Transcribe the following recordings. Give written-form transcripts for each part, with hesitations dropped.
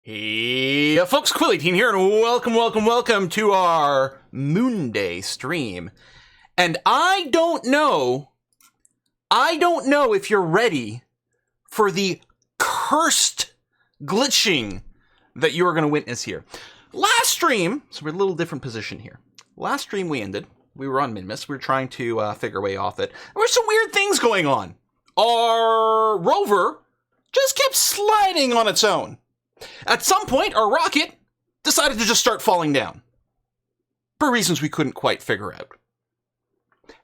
Hey folks, Quilly Team here, and welcome to our Moon Day stream. And I don't know if you're ready for the cursed glitching that you are going to witness here. Last stream, so we're in a little different position here. Last stream we were on Minmus, we were trying to figure a way off it. There were some weird things going on. Our rover just kept sliding on its own. At some point, our rocket decided to just start falling down, for reasons we couldn't quite figure out.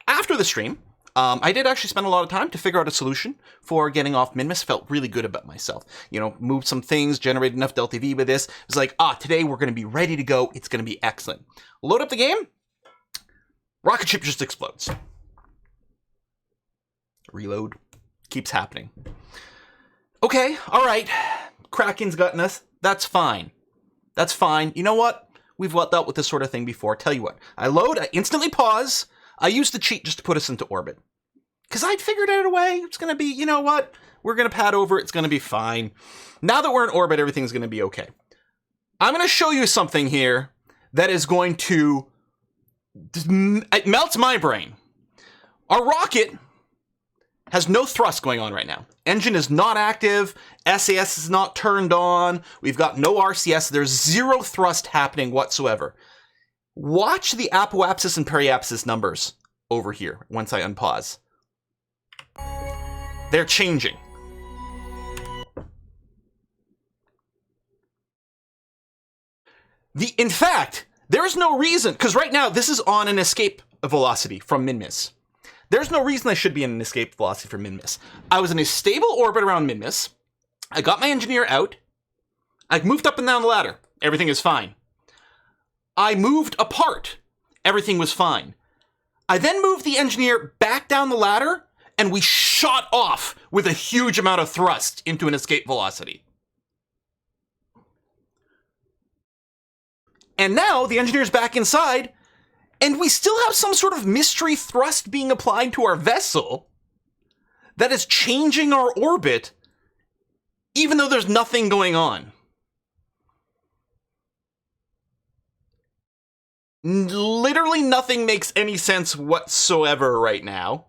After the stream, I did actually spend a lot of time to figure out a solution for getting off Minmus. Felt really good about myself. You know, moved some things, generated enough Delta V with this. It was like, today we're going to be ready to go. It's going to be excellent. Load up the game. Rocket ship just explodes. Reload. Keeps happening. Okay, all right. Kraken's gotten us. That's fine. That's fine. You know what? We've dealt with this sort of thing before. Tell you what. I load, I instantly pause. I use the cheat just to put us into orbit. Because I'd figured out a way. It's going to be, you know what? We're going to pad over. It's going to be fine. Now that we're in orbit, everything's going to be okay. I'm going to show you something here that is going to... It melts my brain. Our rocket has no thrust going on right now. Engine is not active. SAS is not turned on. We've got no RCS. There's zero thrust happening whatsoever. Watch the apoapsis and periapsis numbers over here once I unpause. They're changing. In fact, there's no reason, because right now this is on an escape velocity from Minmus. There's no reason I should be in an escape velocity for Minmus. I was in a stable orbit around Minmus. I got my engineer out. I moved up and down the ladder. Everything is fine. I moved apart. Everything was fine. I then moved the engineer back down the ladder, and we shot off with a huge amount of thrust into an escape velocity. And now the engineer's back inside, and we still have some sort of mystery thrust being applied to our vessel that is changing our orbit, even though there's nothing going on. Literally nothing makes any sense whatsoever right now.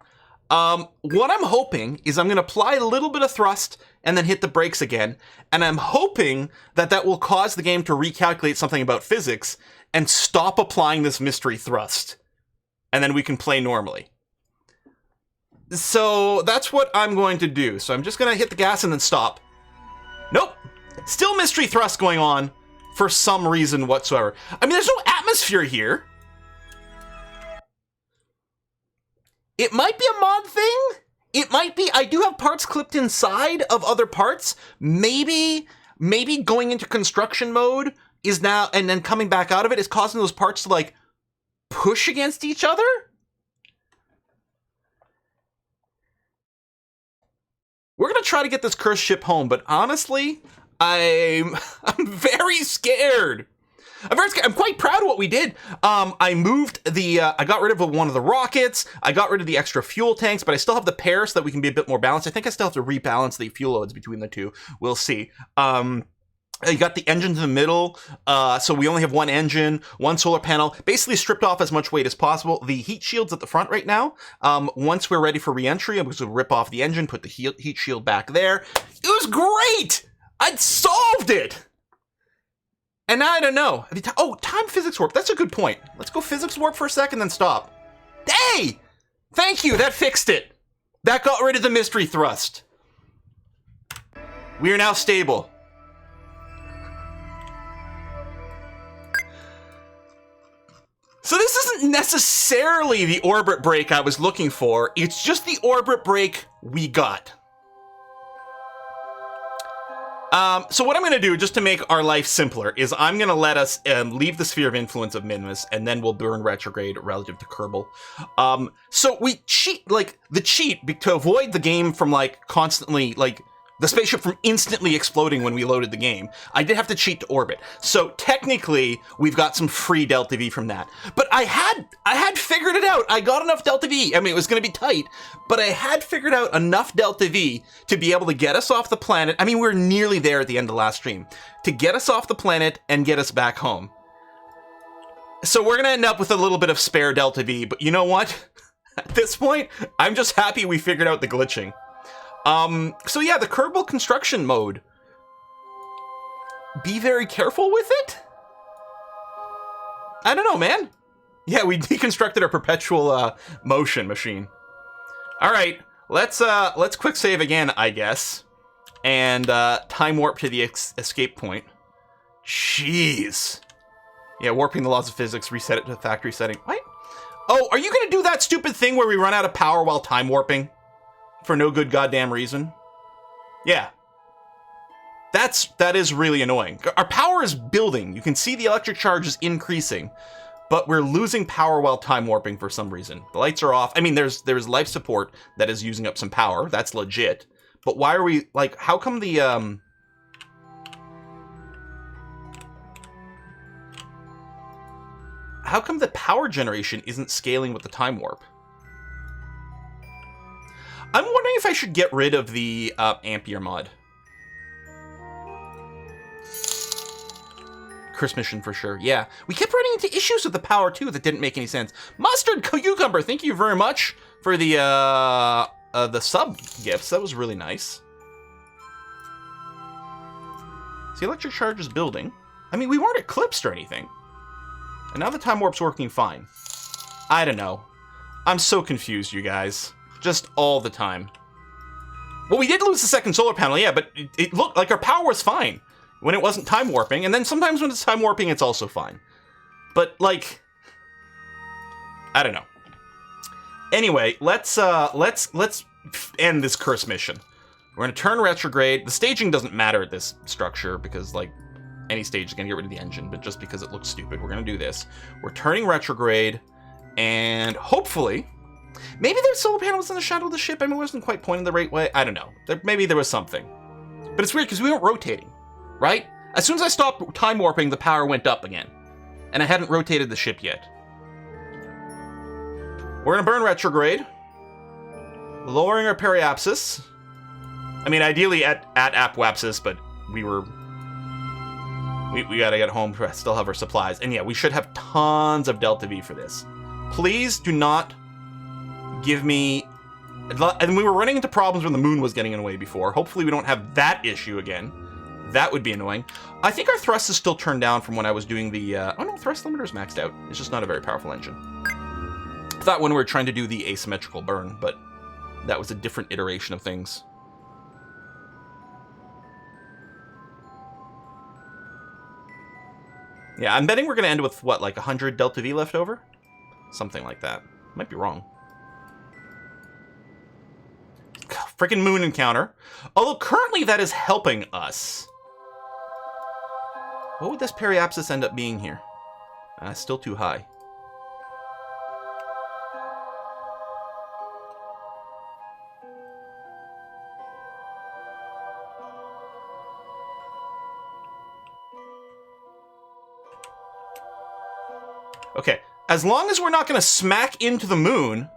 What I'm hoping is I'm going to apply a little bit of thrust and then hit the brakes again, and I'm hoping that will cause the game to recalculate something about physics and stop applying this mystery thrust. And then we can play normally. So that's what I'm going to do. So I'm just going to hit the gas and then stop. Nope. Still mystery thrust going on for some reason whatsoever. I mean, there's no atmosphere here. It might be a mod thing. It might be. I do have parts clipped inside of other parts. Maybe going into construction mode is now, and then coming back out of it is causing those parts to like push against each other. We're gonna try to get this cursed ship home, but honestly, I'm very scared. I'm very scared. I'm quite proud of what we did. I moved I got rid of one of the rockets. I got rid of the extra fuel tanks, but I still have the pair so that we can be a bit more balanced. I think I still have to rebalance the fuel loads between the two. We'll see. You got the engines in the middle, so we only have one engine, one solar panel, basically stripped off as much weight as possible. The heat shield's at the front right now. Once we're ready for re-entry, I'm going to rip off the engine, put the heat shield back there. It was great! I'd solved it! And now I don't know. Time physics warp. That's a good point. Let's go physics warp for a second, then stop. Hey! Thank you, that fixed it. That got rid of the mystery thrust. We are now stable. So this isn't necessarily the orbit break I was looking for, it's just the orbit break we got. So what I'm going to do, just to make our life simpler, is I'm going to let us leave the sphere of influence of Minmus, and then we'll burn retrograde relative to Kerbal. So we cheat, to avoid the game from, constantly, the spaceship from instantly exploding when we loaded the game. I did have to cheat to orbit. So technically, we've got some free Delta V from that. But I had figured it out. I got enough Delta V. I mean, it was going to be tight, but I had figured out enough Delta V to be able to get us off the planet. I mean, we were nearly there at the end of the last stream. To get us off the planet and get us back home. So we're going to end up with a little bit of spare Delta V, but you know what? At this point, I'm just happy we figured out the glitching. So yeah, the Kerbal construction mode. Be very careful with it? I don't know, man. Yeah, we deconstructed our perpetual motion machine. All right, let's quick save again, I guess, and time warp to the escape point. Jeez. Yeah, warping the laws of physics, reset it to the factory setting. What? Oh, are you gonna do that stupid thing where we run out of power while time warping? For no good goddamn reason? Yeah. That is really annoying. Our power is building. You can see the electric charge is increasing, but we're losing power while time warping for some reason. The lights are off. I mean, there's life support that is using up some power. That's legit. But why are we, like, how come the, how come the power generation isn't scaling with the time warp? I'm wondering if I should get rid of the Ampere mod. Chris mission for sure, yeah. We kept running into issues with the power too that didn't make any sense. Mustard Cucumber, thank you very much for the sub gifts. That was really nice. See, electric charge is building. I mean, we weren't eclipsed or anything. And now the time warp's working fine. I don't know. I'm so confused, you guys. Just all the time. Well, we did lose the second solar panel, yeah, but it looked like our power was fine when it wasn't time warping, and then sometimes when it's time warping, it's also fine. But, like, I don't know. Anyway, let's end this curse mission. We're gonna turn retrograde. The staging doesn't matter at this structure because, like, any stage is gonna get rid of the engine, but just because it looks stupid, we're gonna do this. We're turning retrograde, and hopefully, maybe there's solar panels in the shadow of the ship. I mean, it wasn't quite pointing the right way. I don't know. Maybe there was something. But it's weird because we weren't rotating, right? As soon as I stopped time warping, the power went up again. And I hadn't rotated the ship yet. We're going to burn retrograde. Lowering our periapsis. I mean, ideally at apwapsis, but we got to get home to still have our supplies. And yeah, we should have tons of Delta V for this. Please do not give me... And we were running into problems when the moon was getting in the way before. Hopefully we don't have that issue again. That would be annoying. I think our thrust is still turned down from when I was doing the... oh no, thrust limiter's maxed out. It's just not a very powerful engine. I thought when we were trying to do the asymmetrical burn, but that was a different iteration of things. Yeah, I'm betting we're going to end with, what, like 100 Delta V left over? Something like that. Might be wrong. Freaking moon encounter. Although currently that is helping us. What would this periapsis end up being here? Still too high. Okay, as long as we're not going to smack into the moon,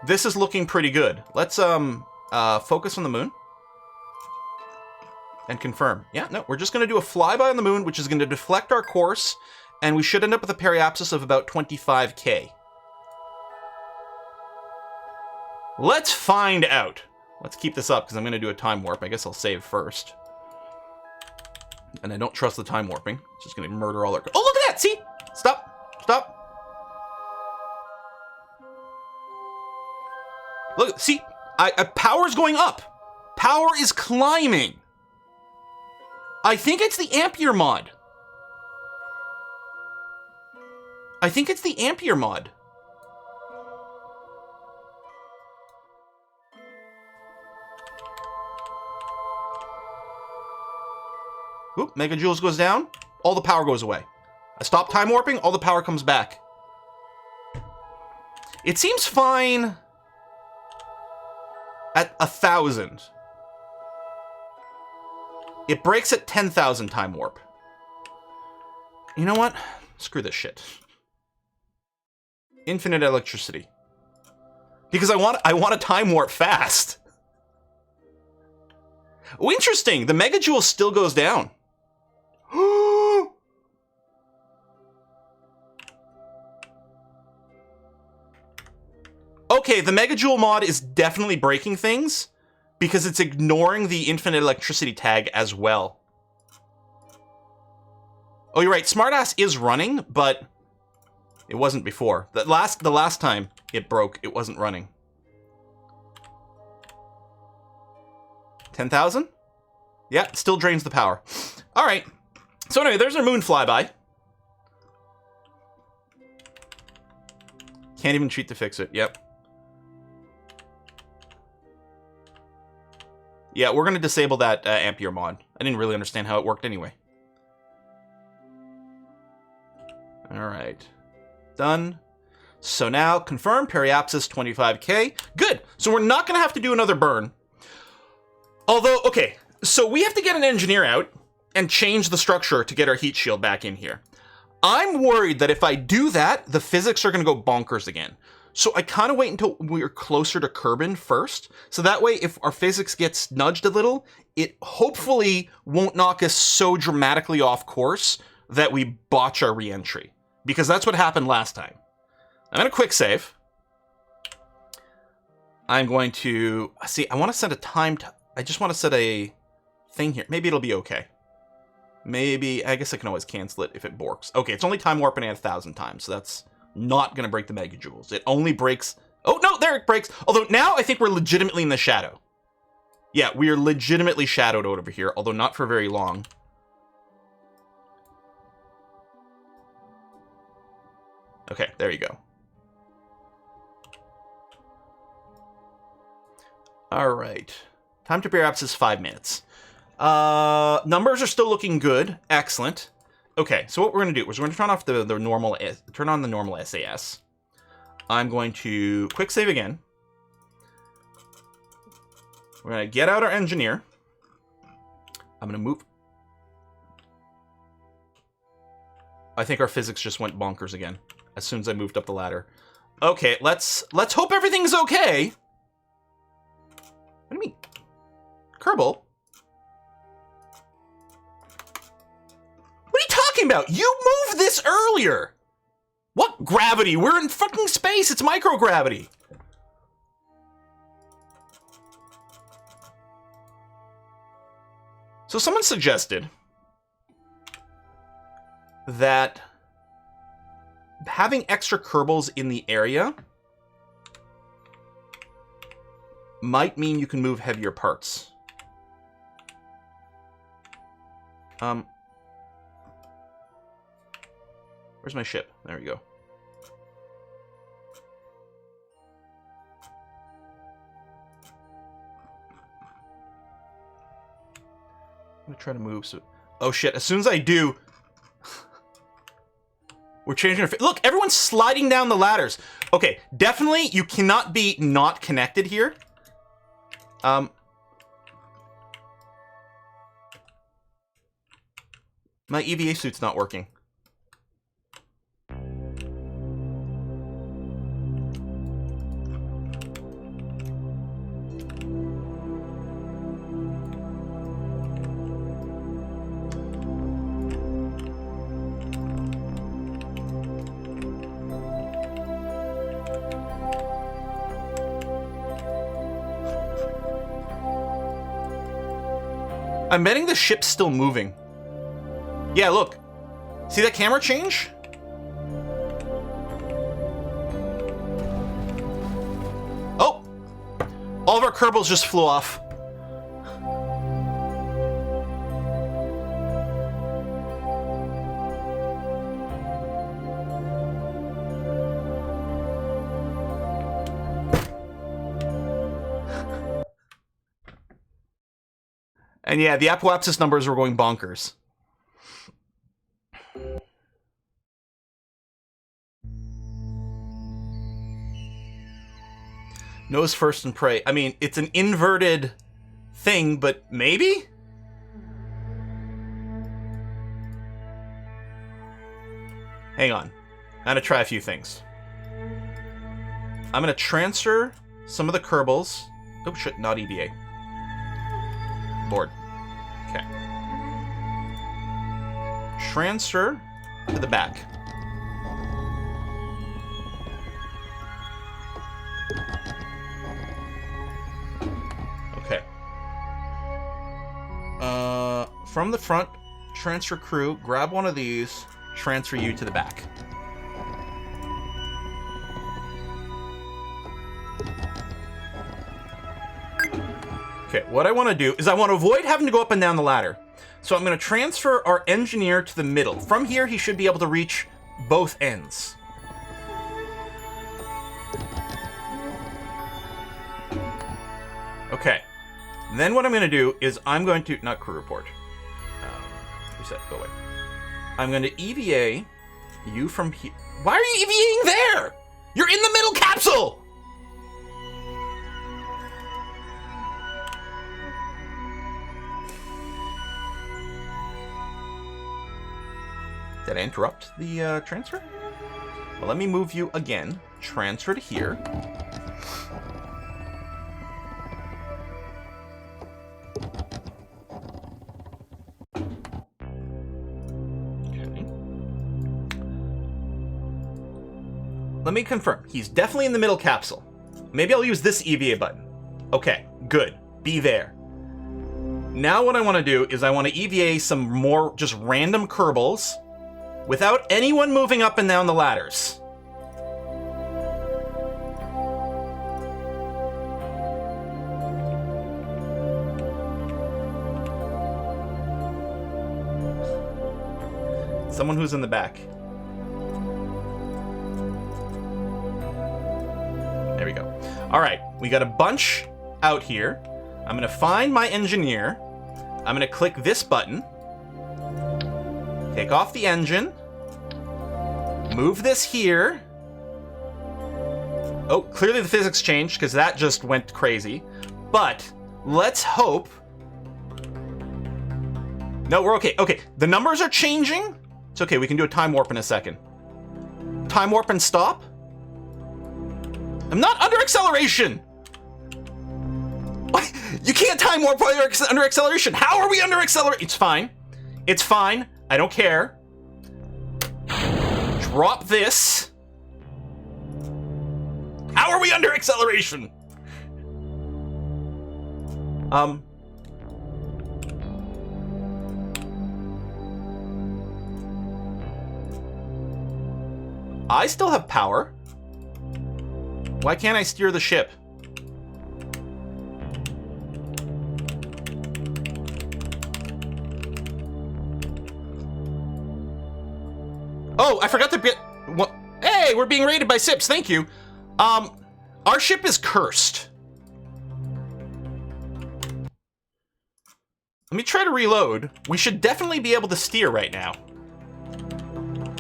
this is looking pretty good. Let's focus on the moon and confirm. Yeah, no, we're just going to do a flyby on the moon, which is going to deflect our course, and we should end up with a periapsis of about 25K. Let's find out. Let's keep this up because I'm going to do a time warp. I guess I'll save first. And I don't trust the time warping. It's just going to murder all our... Oh, look at that! See? Stop. Stop. Look, see? Power's going up. Power is climbing. I think it's the Ampere mod. I think it's the Ampere mod. Oop, megajoules goes down. All the power goes away. I stop time warping, all the power comes back. It seems fine at 1,000. It breaks at 10,000 time warp. You know what? Screw this shit. Infinite electricity. Because I want a time warp fast. Oh, interesting. The megajoule still goes down. Okay, the megajoule mod is definitely breaking things because it's ignoring the infinite electricity tag as well. Oh, you're right. Smartass is running, but it wasn't before. The last time it broke, it wasn't running. 10,000? Yeah, still drains the power. All right. So anyway, there's our moon flyby. Can't even cheat to fix it. Yep. Yeah, we're going to disable that Ampere mod. I didn't really understand how it worked anyway. All right. Done. So now, confirm, periapsis 25k. Good. So we're not going to have to do another burn. Although, okay, so we have to get an engineer out and change the structure to get our heat shield back in here. I'm worried that if I do that, the physics are going to go bonkers again. So I kind of wait until we're closer to Kerbin first. So that way, if our physics gets nudged a little, it hopefully won't knock us so dramatically off course that we botch our re-entry. Because that's what happened last time. I'm going to quick save. I'm going to... See, I want to set a time... I just want to set a thing here. Maybe it'll be okay. Maybe... I guess I can always cancel it if it borks. Okay, it's only time warping at 1,000 times, so that's not going to break the megajoules. It only breaks... Oh, no, there it breaks. Although now I think we're legitimately in the shadow. Yeah, we are legitimately shadowed out over here, although not for very long. Okay, there you go. All right. Time to periapsis is 5 minutes. Numbers are still looking good. Excellent. Okay, so what we're going to do is we're going to turn off turn on the normal SAS. I'm going to quick save again. We're going to get out our engineer. I'm going to move. I think our physics just went bonkers again as soon as I moved up the ladder. Okay, let's hope everything's okay. What do you mean? Kerbal? What are you talking about? You moved this earlier. What gravity? We're in fucking space. It's microgravity. So someone suggested that having extra Kerbals in the area might mean you can move heavier parts. Where's my ship? There we go. I'm gonna try to move so... Oh shit, as soon as I do... We're changing our... Look, everyone's sliding down the ladders. Okay, definitely you cannot be not connected here. My EVA suit's not working. I'm betting the ship's still moving. Yeah, look. See that camera change? Oh! All of our Kerbals just flew off. And yeah, the apoapsis numbers were going bonkers. Nose first and pray. I mean, it's an inverted thing, but maybe? Hang on. I'm going to try a few things. I'm going to transfer some of the Kerbals. Oh, shit, not EVA. Board. Okay. Transfer to the back. Okay. From the front, transfer crew, grab one of these, transfer you to the back. Okay, what I want to do is I want to avoid having to go up and down the ladder. So I'm going to transfer our engineer to the middle. From here, he should be able to reach both ends. Okay. Then what I'm going to do is I'm going to... Not crew report. Reset, go away. I'm going to EVA you from here. Why are you EVAing there? You're in the middle capsule! Did I interrupt the transfer? Well, let me move you again. Transfer to here. Okay. Let me confirm. He's definitely in the middle capsule. Maybe I'll use this EVA button. Okay, good. Be there. Now what I want to do is I want to EVA some more just random Kerbals without anyone moving up and down the ladders. Someone who's in the back. There we go. All right, we got a bunch out here. I'm gonna find my engineer. I'm gonna click this button. Take off the engine. Move this here. Oh, clearly the physics changed because that just went crazy. But let's hope. No, we're okay. Okay, the numbers are changing. It's okay, we can do a time warp in a second. Time warp and stop. I'm not under acceleration. What? You can't time warp while you're under acceleration. How are we under acceleration? It's fine. It's fine. I don't care. Drop this. How are we under acceleration? I still have power. Why can't I steer the ship? Oh, I forgot to get... What? Hey, we're being raided by SIPs, thank you. Our ship is cursed. Let me try to reload. We should definitely be able to steer right now.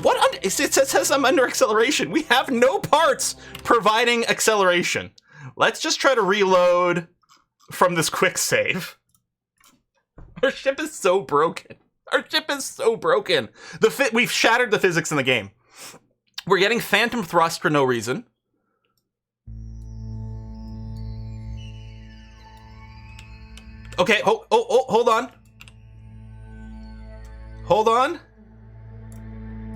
What? It says I'm under acceleration. We have no parts providing acceleration. Let's just try to reload from this quick save. Our ship is so broken. Our ship is so broken. We've shattered the physics in the game. We're getting phantom thrust for no reason. Okay, hold on. Hold on.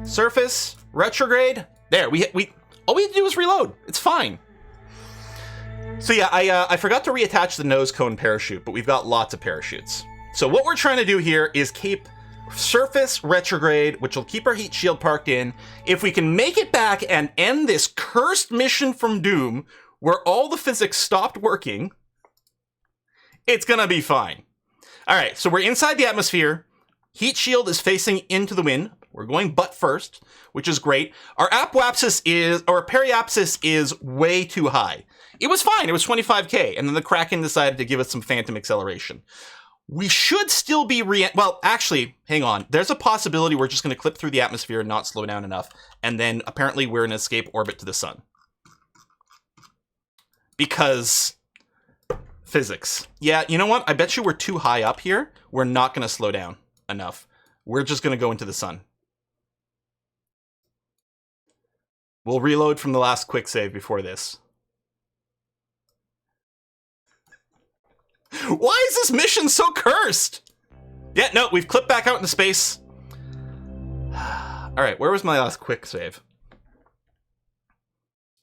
Surface, retrograde. There, we all we have to do is reload. It's fine. So yeah, I forgot to reattach the nose cone parachute, but we've got lots of parachutes. So what we're trying to do here is keep surface retrograde, which will keep our heat shield parked in. If we can make it back and end this cursed mission from Doom, where all the physics stopped working, it's gonna be fine. All right, so we're inside the atmosphere. Heat shield is facing into the wind. We're going butt first, which is great. Our periapsis is way too high. It was fine, it was 25K, and then the Kraken decided to give us some phantom acceleration. We should still be well, actually, hang on. There's a possibility we're just gonna clip through the atmosphere and not slow down enough, and then apparently we're in escape orbit to the sun. Because physics. Yeah, you know what? I bet you we're too high up here. We're not gonna slow down enough. We're just gonna go into the sun. We'll reload from the last quick save before this. Why is this mission so cursed? Yeah, no, we've clipped back out into space. Alright, where was my last quick save?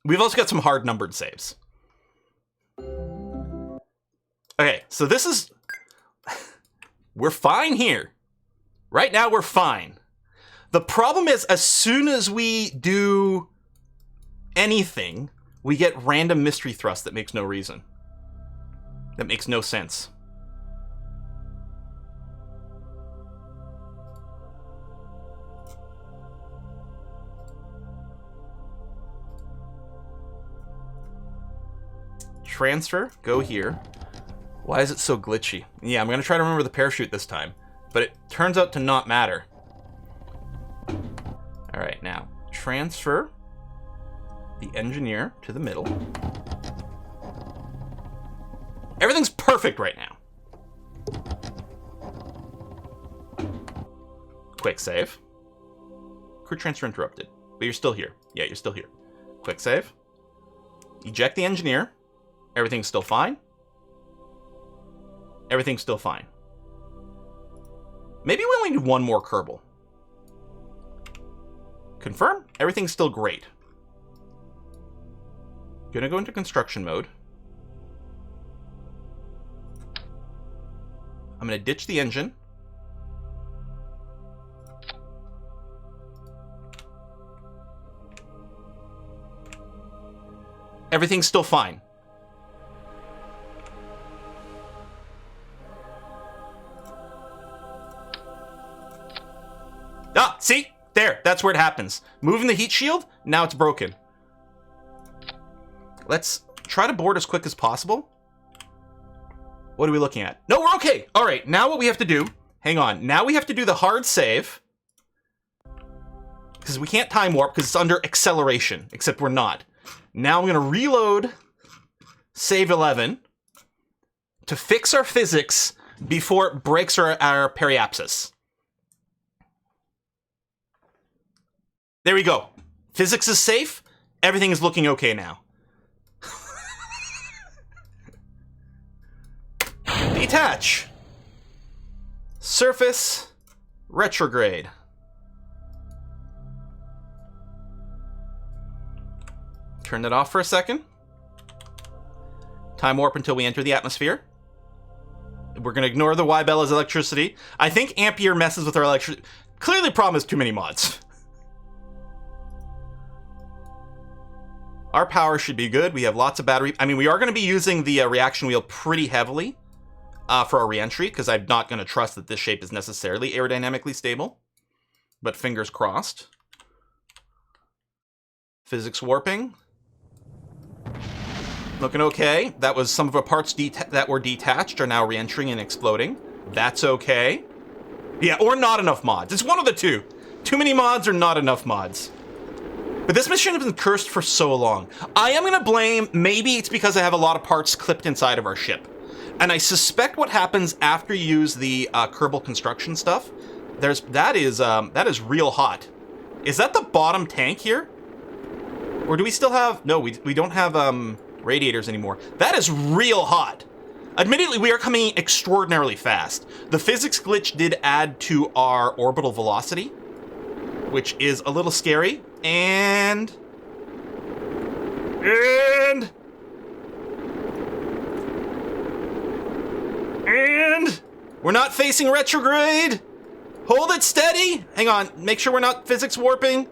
We've also got some hard numbered saves. Okay, so this is... We're fine here. Right now, we're fine. The problem is, as soon as we do anything, we get random mystery thrust that makes no reason. That makes no sense. Transfer, go here. Why is it so glitchy? Yeah, I'm gonna try to remember the parachute this time, but it turns out to not matter. All right, now transfer the engineer to the middle. Everything's perfect right now. Quick save. Crew transfer interrupted, but you're still here. Yeah, you're still here. Quick save. Eject the engineer. Everything's still fine. Everything's still fine. Maybe we only need one more Kerbal. Confirm. Everything's still great. Gonna go into construction mode. I'm gonna ditch the engine. Everything's still fine. Ah, see? There, that's where it happens. Moving the heat shield, now it's broken. Let's try to board as quick as possible. What are we looking at? No, we're okay. All right, now what we have to do, hang on. Now we have to do the hard save. Because we can't time warp because it's under acceleration, except we're not. Now I'm going to reload save 11 to fix our physics before it breaks our periapsis. There we go. Physics is safe. Everything is looking okay now. Detach. Surface. Retrograde. Turn that off for a second. Time warp until we enter the atmosphere. We're going to ignore the Y-Bella's electricity. I think Ampere messes with our electricity. Clearly problem is too many mods. Our power should be good. We have lots of battery. I mean, we are going to be using the reaction wheel pretty heavily for our reentry, because I'm not going to trust that this shape is necessarily aerodynamically stable. But fingers crossed. Physics warping. Looking okay. That was some of our parts that were detached are now reentering and exploding. That's okay. Yeah, or not enough mods. It's one of the two. Too many mods or not enough mods. But this mission has been cursed for so long. I am going to blame, maybe it's because I have a lot of parts clipped inside of our ship. And I suspect what happens after you use the Kerbal construction stuff, that is real hot. Is that the bottom tank here? Or do we still have, no, we don't have radiators anymore. That is real hot. Admittedly, we are coming extraordinarily fast. The physics glitch did add to our orbital velocity, which is a little scary. And we're not facing retrograde. Hold it steady. Hang on, make sure we're not physics warping.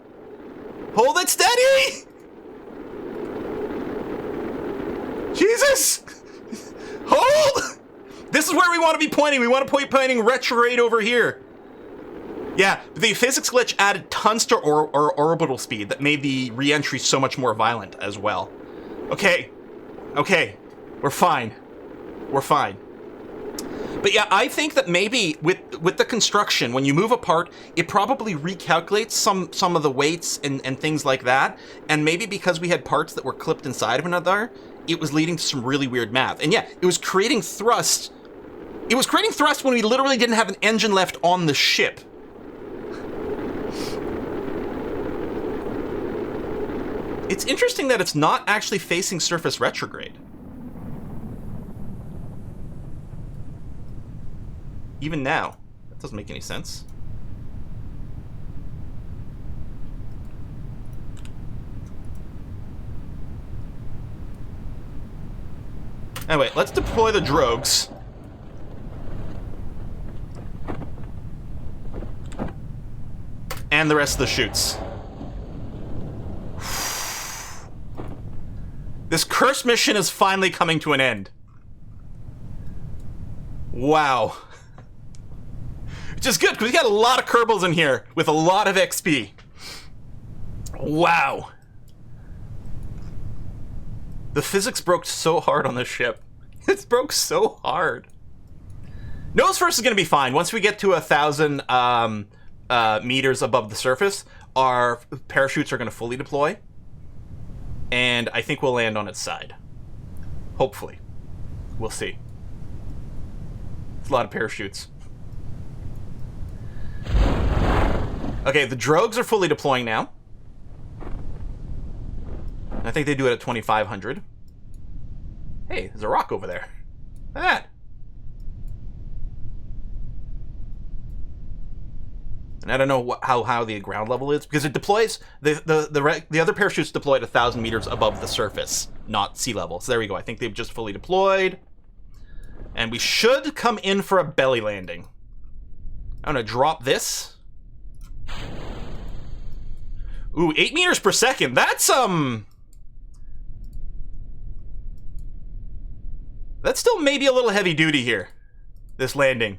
Hold it steady. Jesus. Hold. This is where we want to be pointing. We want to be pointing retrograde over here. Yeah, the physics glitch added tons to orbital speed that made the re-entry so much more violent as well. Okay, we're fine. We're fine. But yeah, I think that maybe with the construction, when you move a part, it probably recalculates some of the weights and things like that. And maybe because we had parts that were clipped inside of another, it was leading to some really weird math. And yeah, it was creating thrust. It was creating thrust when we literally didn't have an engine left on the ship. It's interesting that it's not actually facing surface retrograde. Even now. That doesn't make any sense. Anyway, let's deploy the drogues. And the rest of the chutes. This cursed mission is finally coming to an end. Wow. Which is good, because we got a lot of Kerbals in here with a lot of XP. Wow. The physics broke so hard on this ship. It broke so hard. Nose first is going to be fine. Once we get to 1,000 meters above the surface, our parachutes are going to fully deploy. And I think we'll land on its side. Hopefully. We'll see. It's a lot of parachutes. Okay, the drogues are fully deploying now. I think they do it at 2,500. Hey, there's a rock over there. Look at that. And I don't know how the ground level is, because it deploys, the other parachutes deploy at 1,000 meters above the surface, not sea level. So there we go. I think they've just fully deployed. And we should come in for a belly landing. I'm going to drop this. Ooh, 8 meters per second. That's still maybe a little heavy duty here, this landing.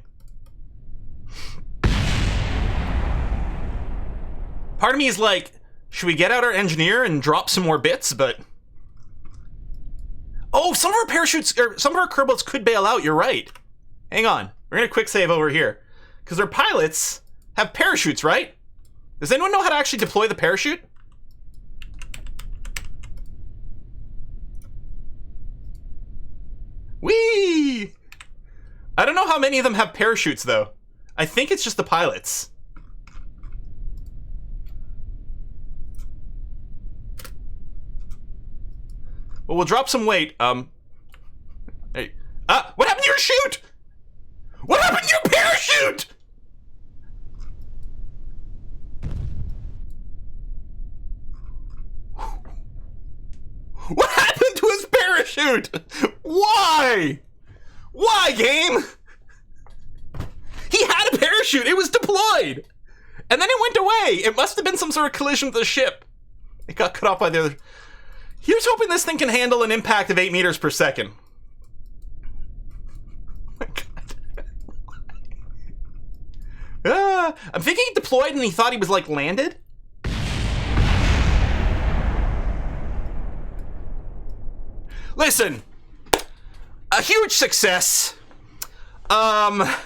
Part of me is like, should we get out our engineer and drop some more bits? But oh, some of our parachutes, or some of our Kerbals could bail out. You're right. Hang on, we're gonna quick save over here because our pilots have parachutes, right? Does anyone know how to actually deploy the parachute? Whee! I don't know how many of them have parachutes though. I think it's just the pilots. Well, we'll drop some weight. Hey. What happened to your chute? What happened to your parachute? What happened to his parachute? Why? Why, game? He had a parachute. It was deployed. And then it went away. It must have been some sort of collision with the ship. It got cut off by the other... Here's hoping this thing can handle an impact of 8 meters per second. Oh my god. I'm thinking he deployed and he thought he was, like, landed. Listen. A huge success. At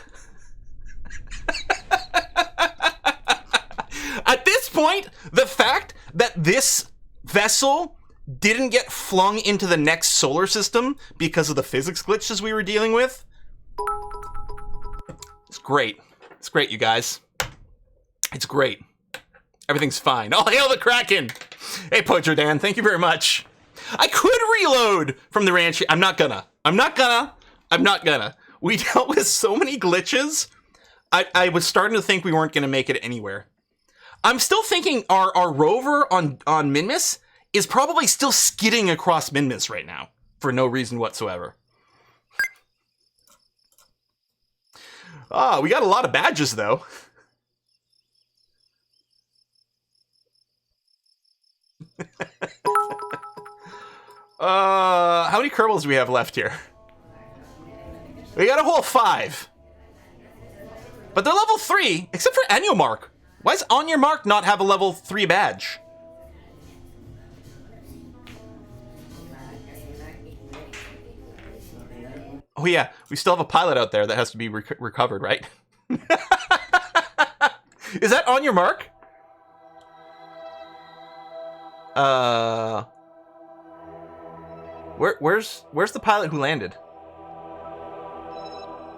this point, the fact that this vessel didn't get flung into the next solar system because of the physics glitches we were dealing with. It's great. It's great, you guys. It's great. Everything's fine. Oh, hail the Kraken! Hey, Poacher Dan, thank you very much. I could reload from the ranch. I'm not gonna. We dealt with so many glitches. I was starting to think we weren't gonna make it anywhere. I'm still thinking our rover on Minmus is probably still skidding across Minmus right now for no reason whatsoever. We got a lot of badges though. How many Kerbals do we have left here? We got a whole 5. But they're level 3, except for On Your Mark. Why does On Your Mark not have a level 3 badge? Oh yeah, we still have a pilot out there that has to be recovered, right? Is that On Your Mark? Where's the pilot who landed?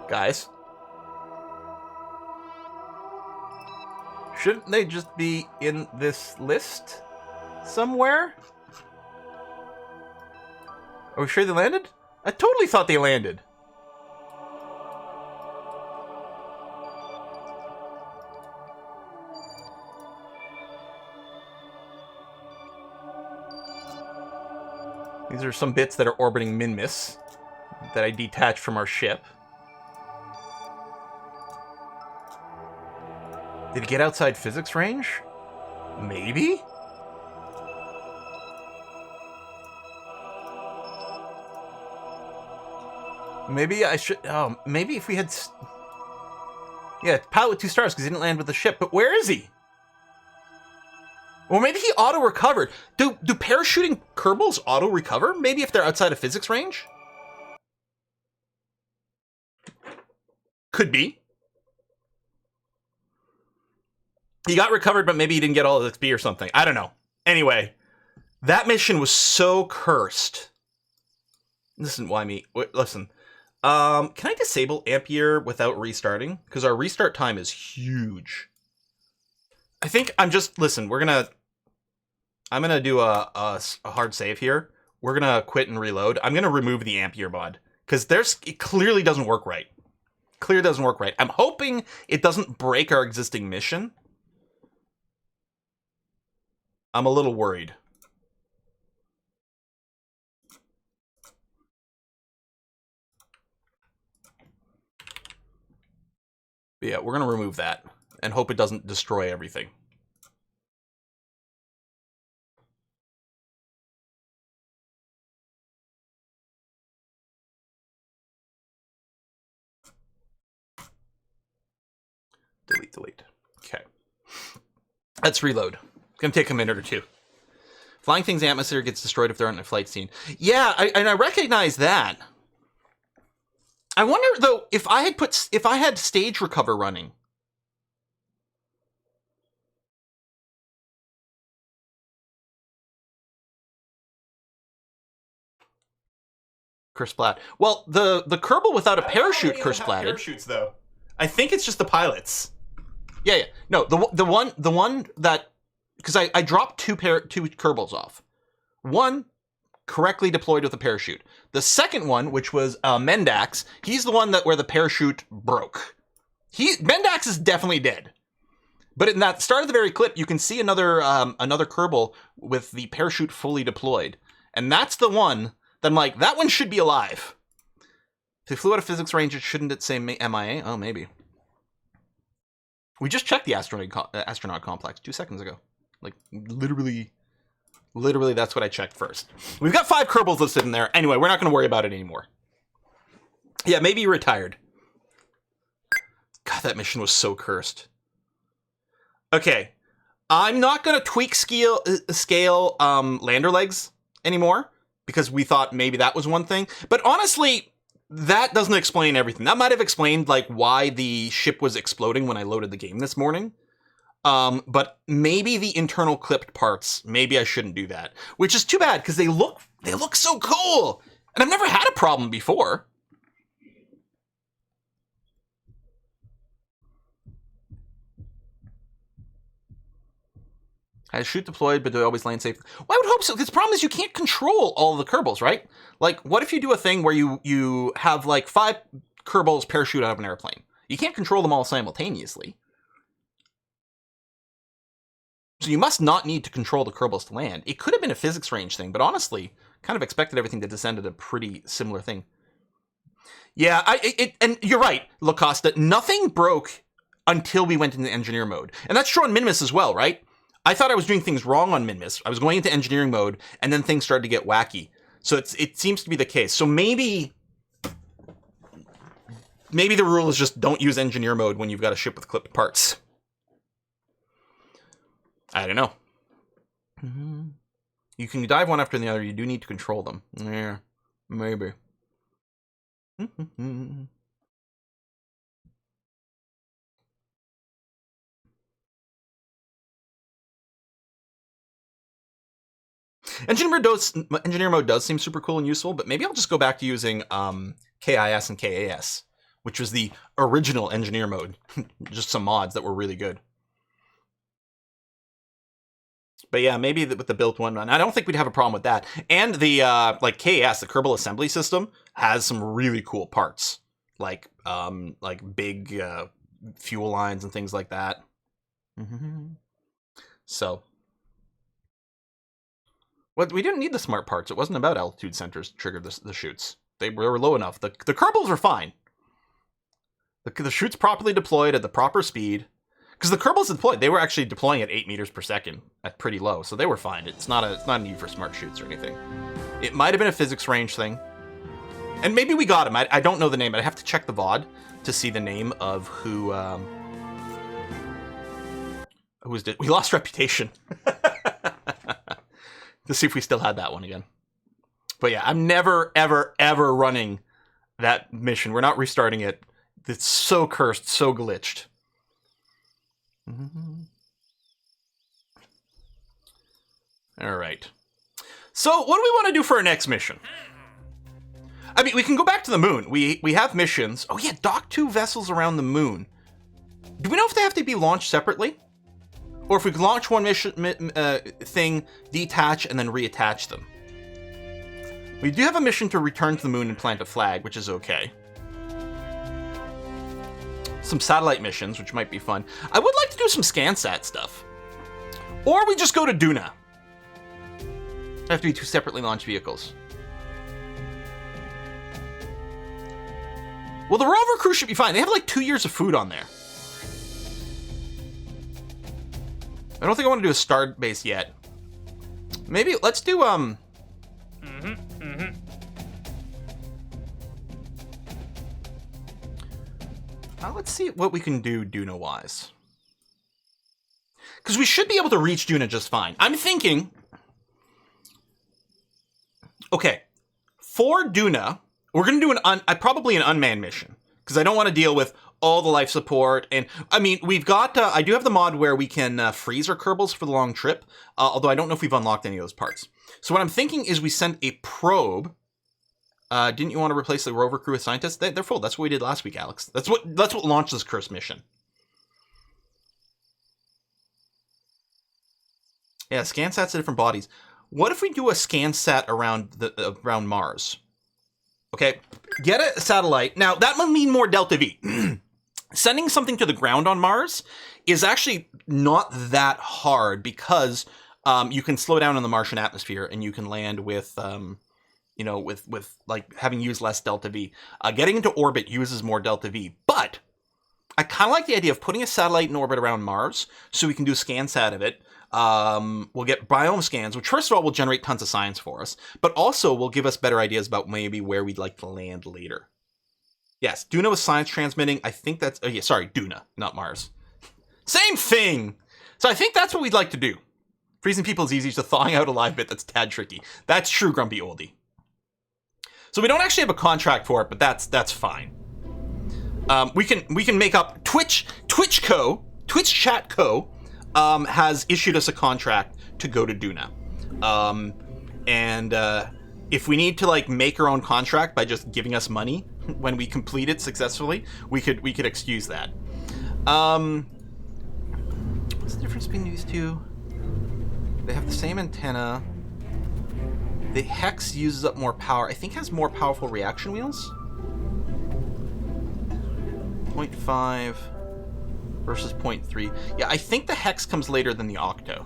Guys. Shouldn't they just be in this list somewhere? Are we sure they landed? I totally thought they landed. These are some bits that are orbiting Minmus that I detached from our ship. Did it get outside physics range? Maybe? Maybe I should... Oh, maybe if we had... Yeah, pilot with 2 stars because he didn't land with the ship. But where is he? Or maybe he auto-recovered. Do parachuting Kerbals auto-recover? Maybe if they're outside of physics range? Could be. He got recovered, but maybe he didn't get all his XP or something. I don't know. Anyway, that mission was so cursed. Listen, why me? Wait, listen. Can I disable Ampere without restarting? Because our restart time is huge. I think I'm just... Listen, I'm gonna do a hard save here. We're gonna quit and reload. I'm gonna remove the Ampere mod. Because it clearly doesn't work right. Clearly doesn't work right. I'm hoping it doesn't break our existing mission. I'm a little worried. But yeah, we're going to remove that and hope it doesn't destroy everything. Delete. Okay. Let's reload. It's going to take a minute or two. Flying things atmosphere gets destroyed if they're on a flight scene. Yeah, I recognize that. I wonder though if I had stage recover running. Kersplat. Well, the Kerbal without a parachute Kersplatted. Parachutes though. I think it's just the pilots. Yeah. No, the one that, because I dropped two Kerbals off. One correctly deployed with a parachute. The second one, which was Mendax, he's the one where the parachute broke. Mendax is definitely dead. But in that start of the very clip, you can see another Kerbal with the parachute fully deployed, and that's the one that I'm like, that one should be alive. If they flew out of physics range, shouldn't it say MIA? Oh, maybe. We just checked the astronaut complex 2 seconds ago. Like, literally, that's what I checked first. We've got 5 Kerbals listed in there. Anyway, we're not going to worry about it anymore. Yeah, maybe you're retired. God, that mission was so cursed. Okay. I'm not going to tweak scale lander legs anymore, because we thought maybe that was one thing. But honestly, that doesn't explain everything. That might have explained like why the ship was exploding when I loaded the game this morning. But maybe the internal clipped parts, maybe I shouldn't do that. Which is too bad, because they look so cool! And I've never had a problem before. Has shoot deployed, but do they always land safe? Well, I would hope so, because the problem is you can't control all the Kerbals, right? Like, what if you do a thing where you have, like, 5 Kerbals parachute out of an airplane? You can't control them all simultaneously. So you must not need to control the Kerbals to land. It could have been a physics range thing, but honestly, kind of expected everything to descend at a pretty similar thing. Yeah, and you're right, Lacosta. Nothing broke until we went into engineer mode. And that's true on Minmus as well, right? I thought I was doing things wrong on Minmus. I was going into engineering mode, and then things started to get wacky. So it seems to be the case. So maybe the rule is just don't use engineer mode when you've got a ship with clipped parts. I don't know. You can dive one after the other. You do need to control them. Yeah, maybe. Engineer mode does seem super cool and useful, but maybe I'll just go back to using KIS and KAS, which was the original engineer mode. Just some mods that were really good. But yeah, maybe with the built one, I don't think we'd have a problem with that. And the like KS, the Kerbal assembly system, has some really cool parts, like big fuel lines and things like that. So, we didn't need the smart parts. It wasn't about altitude sensors to trigger the chutes. They were low enough. The Kerbals were fine. The chutes properly deployed at the proper speed. Because the Kerbals deployed, they were actually deploying at 8 meters per second at pretty low, so they were fine. It's not a need for smart chutes or anything. It might have been a physics range thing. And maybe we got him. I don't know the name. I'd have to check the VOD to see the name of who was we lost reputation. To see if we still had that one again. But yeah, I'm never, ever, ever running that mission. We're not restarting it. It's so cursed, so glitched. All right. So what do we want to do for our next mission? I mean, we can go back to the moon. We have missions. Oh yeah, dock 2 vessels around the moon. Do we know if they have to be launched separately? Or if we can launch one mission thing, detach, and then reattach them? We do have a mission to return to the moon and plant a flag, which is okay. Some satellite missions, which might be fun. I would like to do some ScanSat stuff. Or we just go to Duna. They have to be 2 separately launched vehicles. Well, the rover crew should be fine. They have like 2 years of food on there. I don't think I want to do a star base yet. Maybe let's do let's see what we can do Duna-wise. Because we should be able to reach Duna just fine. I'm thinking... Okay. For Duna, we're going to do probably an unmanned mission. Because I don't want to deal with all the life support. And, I mean, we've got... I do have the mod where we can freeze our Kerbals for the long trip. Although I don't know if we've unlocked any of those parts. So what I'm thinking is we send a probe... didn't you want to replace the rover crew with scientists? They're full. That's what we did last week, Alex. That's what launched this cursed mission. Yeah, ScanSats to different bodies. What if we do a ScanSat around Mars? Okay, get a satellite. Now, that might mean more Delta V. Sending something to the ground on Mars is actually not that hard because you can slow down in the Martian atmosphere and you can land with... you know, with like having used less Delta V. Getting into orbit uses more Delta V, but I kind of like the idea of putting a satellite in orbit around Mars so we can do ScanSat of it. We'll get biome scans, which first of all will generate tons of science for us, but also will give us better ideas about maybe where we'd like to land later. Yes, Duna was science transmitting. I think that's, oh yeah, sorry, Duna, not Mars. Same thing! So I think that's what we'd like to do. Freezing people is easy, just thawing out a live bit that's tad tricky. That's true, Grumpy Oldie. So we don't actually have a contract for it, but that's fine. We can make up Twitch Chat Co. Has issued us a contract to go to Duna. If we need to like make our own contract by just giving us money when we complete it successfully, we could excuse that. What's the difference between these two? They have the same antenna. The Hex uses up more power. I think has more powerful reaction wheels. 0.5 versus 0.3. Yeah, I think the Hex comes later than the Octo.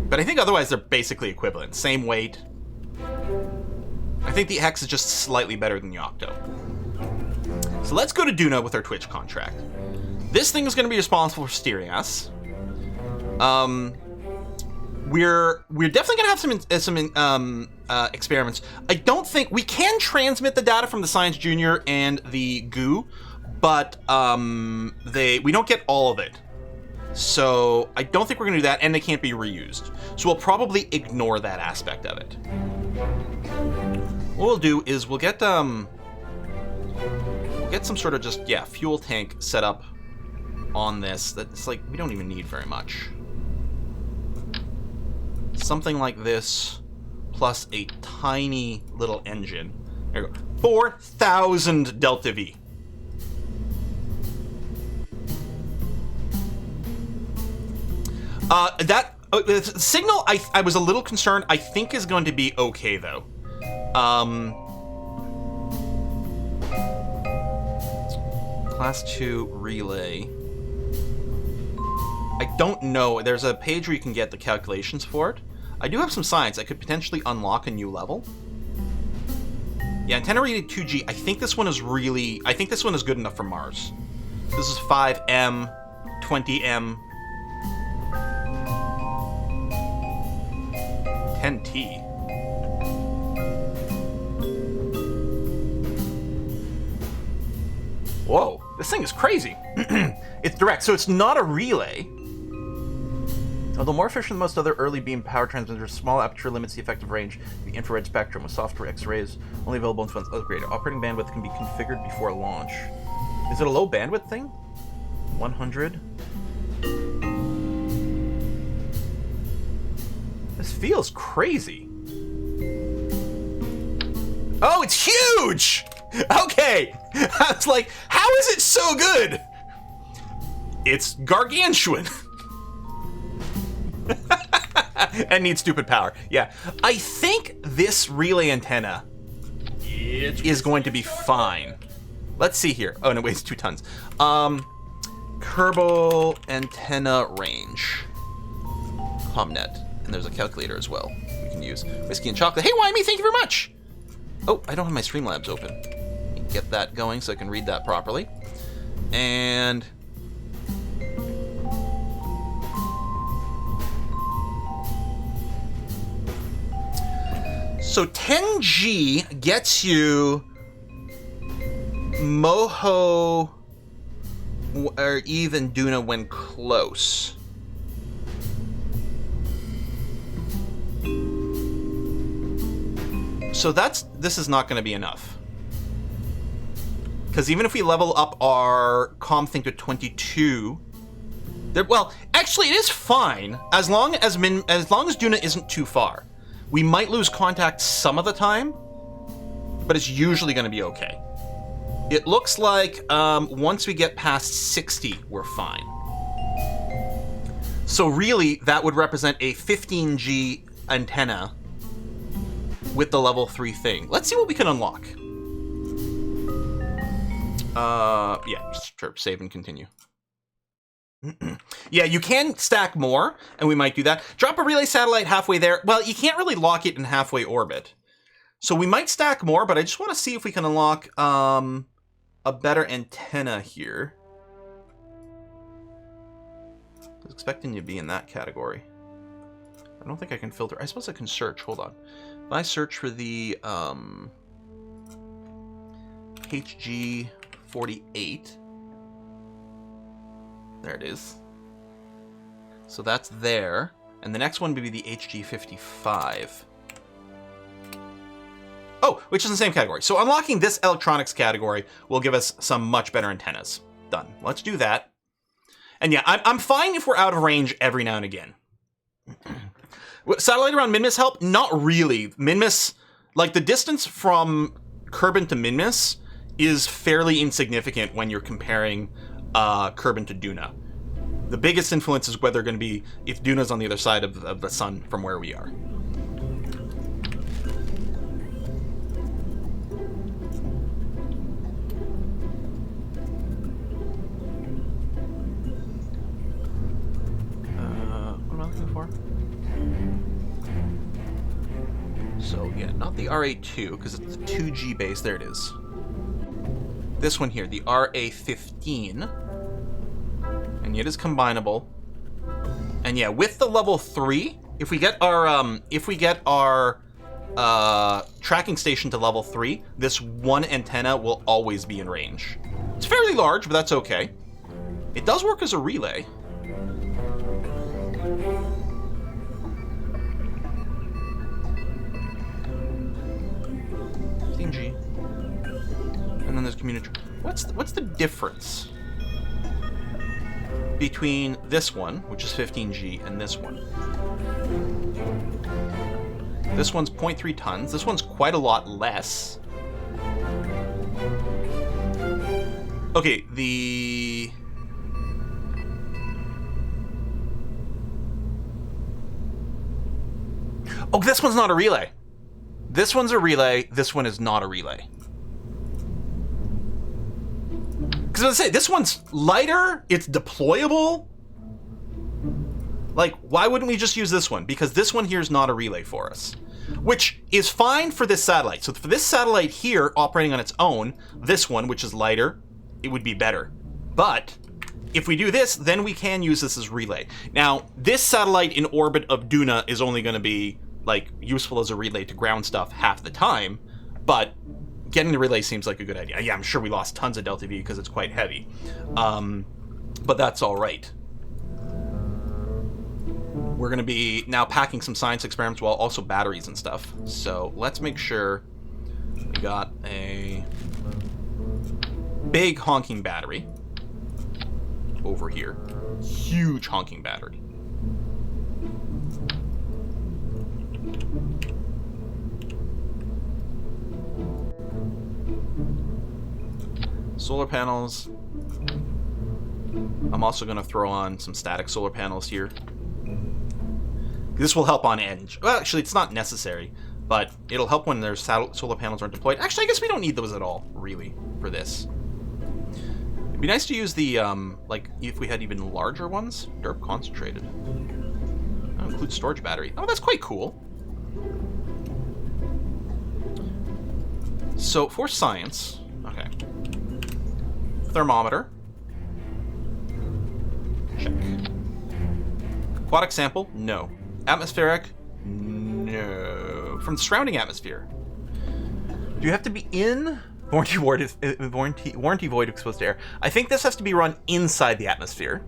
But I think otherwise they're basically equivalent. Same weight. I think the Hex is just slightly better than the Octo. So let's go to Duna with our Twitch contract. This thing is going to be responsible for steering us. We're definitely gonna have some experiments. I don't think we can transmit the data from the Science Junior and the GOO, but we don't get all of it. So I don't think we're gonna do that, and they can't be reused. So we'll probably ignore that aspect of it. What we'll do is we'll get some sort of just fuel tank set up on this. That's like we don't even need very much. Something like this, plus a tiny little engine. There you go. 4,000 Delta V. That Oh, the signal, I was a little concerned. I think is going to be okay, though. Class 2 relay. I don't know. There's a page where you can get the calculations for it. I do have some science. I could potentially unlock a new level. Yeah, antenna rated 2G. I think this one is really... I think this one is good enough for Mars. This is 5M, 20M, 10T. Whoa, this thing is crazy. It's direct, so it's not a relay. Although more efficient than most other early beam power transmitters, small aperture limits the effective range of the infrared spectrum with softer X-rays, only available once upgraded. Operating bandwidth can be configured before launch. Is it a low bandwidth thing? 100? This feels crazy. Oh, it's huge! Okay! I was like, how is it so good? It's gargantuan. And needs stupid power. Yeah. I think this relay antenna is going to be fine. Let's see here. Oh, and it weighs 2 tons. Kerbal antenna range. Comnet. And there's a calculator as well we can use. Whiskey and chocolate. Hey, Wymie, thank you very much. Oh, I don't have my Streamlabs open. Get that going so I can read that properly. And... so 10G gets you Moho or even Duna when close. So this is not going to be enough. Because even if we level up our comm thing to 22, well, actually it is fine as long as Duna isn't too far. We might lose contact some of the time, but it's usually going to be okay. It looks like once we get past 60, we're fine. So really, that would represent a 15G antenna with the level 3 thing. Let's see what we can unlock. Yeah, sure, save and continue. Yeah, you can stack more, and we might do that. Drop a relay satellite halfway there. Well, you can't really lock it in halfway orbit. So we might stack more, but I just want to see if we can unlock a better antenna here. I was expecting you to be in that category. I don't think I can filter. I suppose I can search. Hold on. If I search for the HG48... there it is. So that's there. And the next one would be the HG55. Oh, which is in the same category. So unlocking this electronics category will give us some much better antennas. Done. Let's do that. And yeah, I'm fine if we're out of range every now and again. Satellite around Minmus help? Not really. Minmus, like the distance from Kerbin to Minmus is fairly insignificant when you're comparing Kerbin to Duna. The biggest influence is whether going to be if Duna's on the other side of the sun from where we are. What am I looking for? So yeah, not the RA2 because it's the 2G base. There it is. This one here, the RA15. And it is combinable. And yeah, with the level 3, if we get our tracking station to level 3, this one antenna will always be in range. It's fairly large, but that's okay. It does work as a relay. G. And then there's community. What's the difference between this one, which is 15G, and this one? This one's 0.3 tons. This one's quite a lot less. Okay, Oh, this one's not a relay. This one's a relay. This one is not a relay. Because I was gonna say, this one's lighter. It's deployable. Like, why wouldn't we just use this one? Because this one here is not a relay for us. Which is fine for this satellite. So for this satellite here, operating on its own, this one, which is lighter, it would be better. But if we do this, then we can use this as relay. Now, this satellite in orbit of Duna is only going to be, like, useful as a relay to ground stuff half the time, but getting the relay seems like a good idea. Yeah, I'm sure we lost tons of Delta V because it's quite heavy. But that's all right. We're going to be now packing some science experiments while also batteries and stuff. So let's make sure we got a big honking battery over here. Huge honking battery. Solar panels. I'm also going to throw on some static solar panels here. This will help on edge. Well, actually, it's not necessary, but it'll help when their solar panels aren't deployed. Actually, I guess we don't need those at all, really, for this. It'd be nice to use the, like, if we had even larger ones. Derp concentrated. That includes storage battery. Oh, that's quite cool. So, for science, okay. Thermometer. Check. Aquatic sample? No. Atmospheric? No. From the surrounding atmosphere. Do you have to be in warranty void exposed to air? I think this has to be run inside the atmosphere.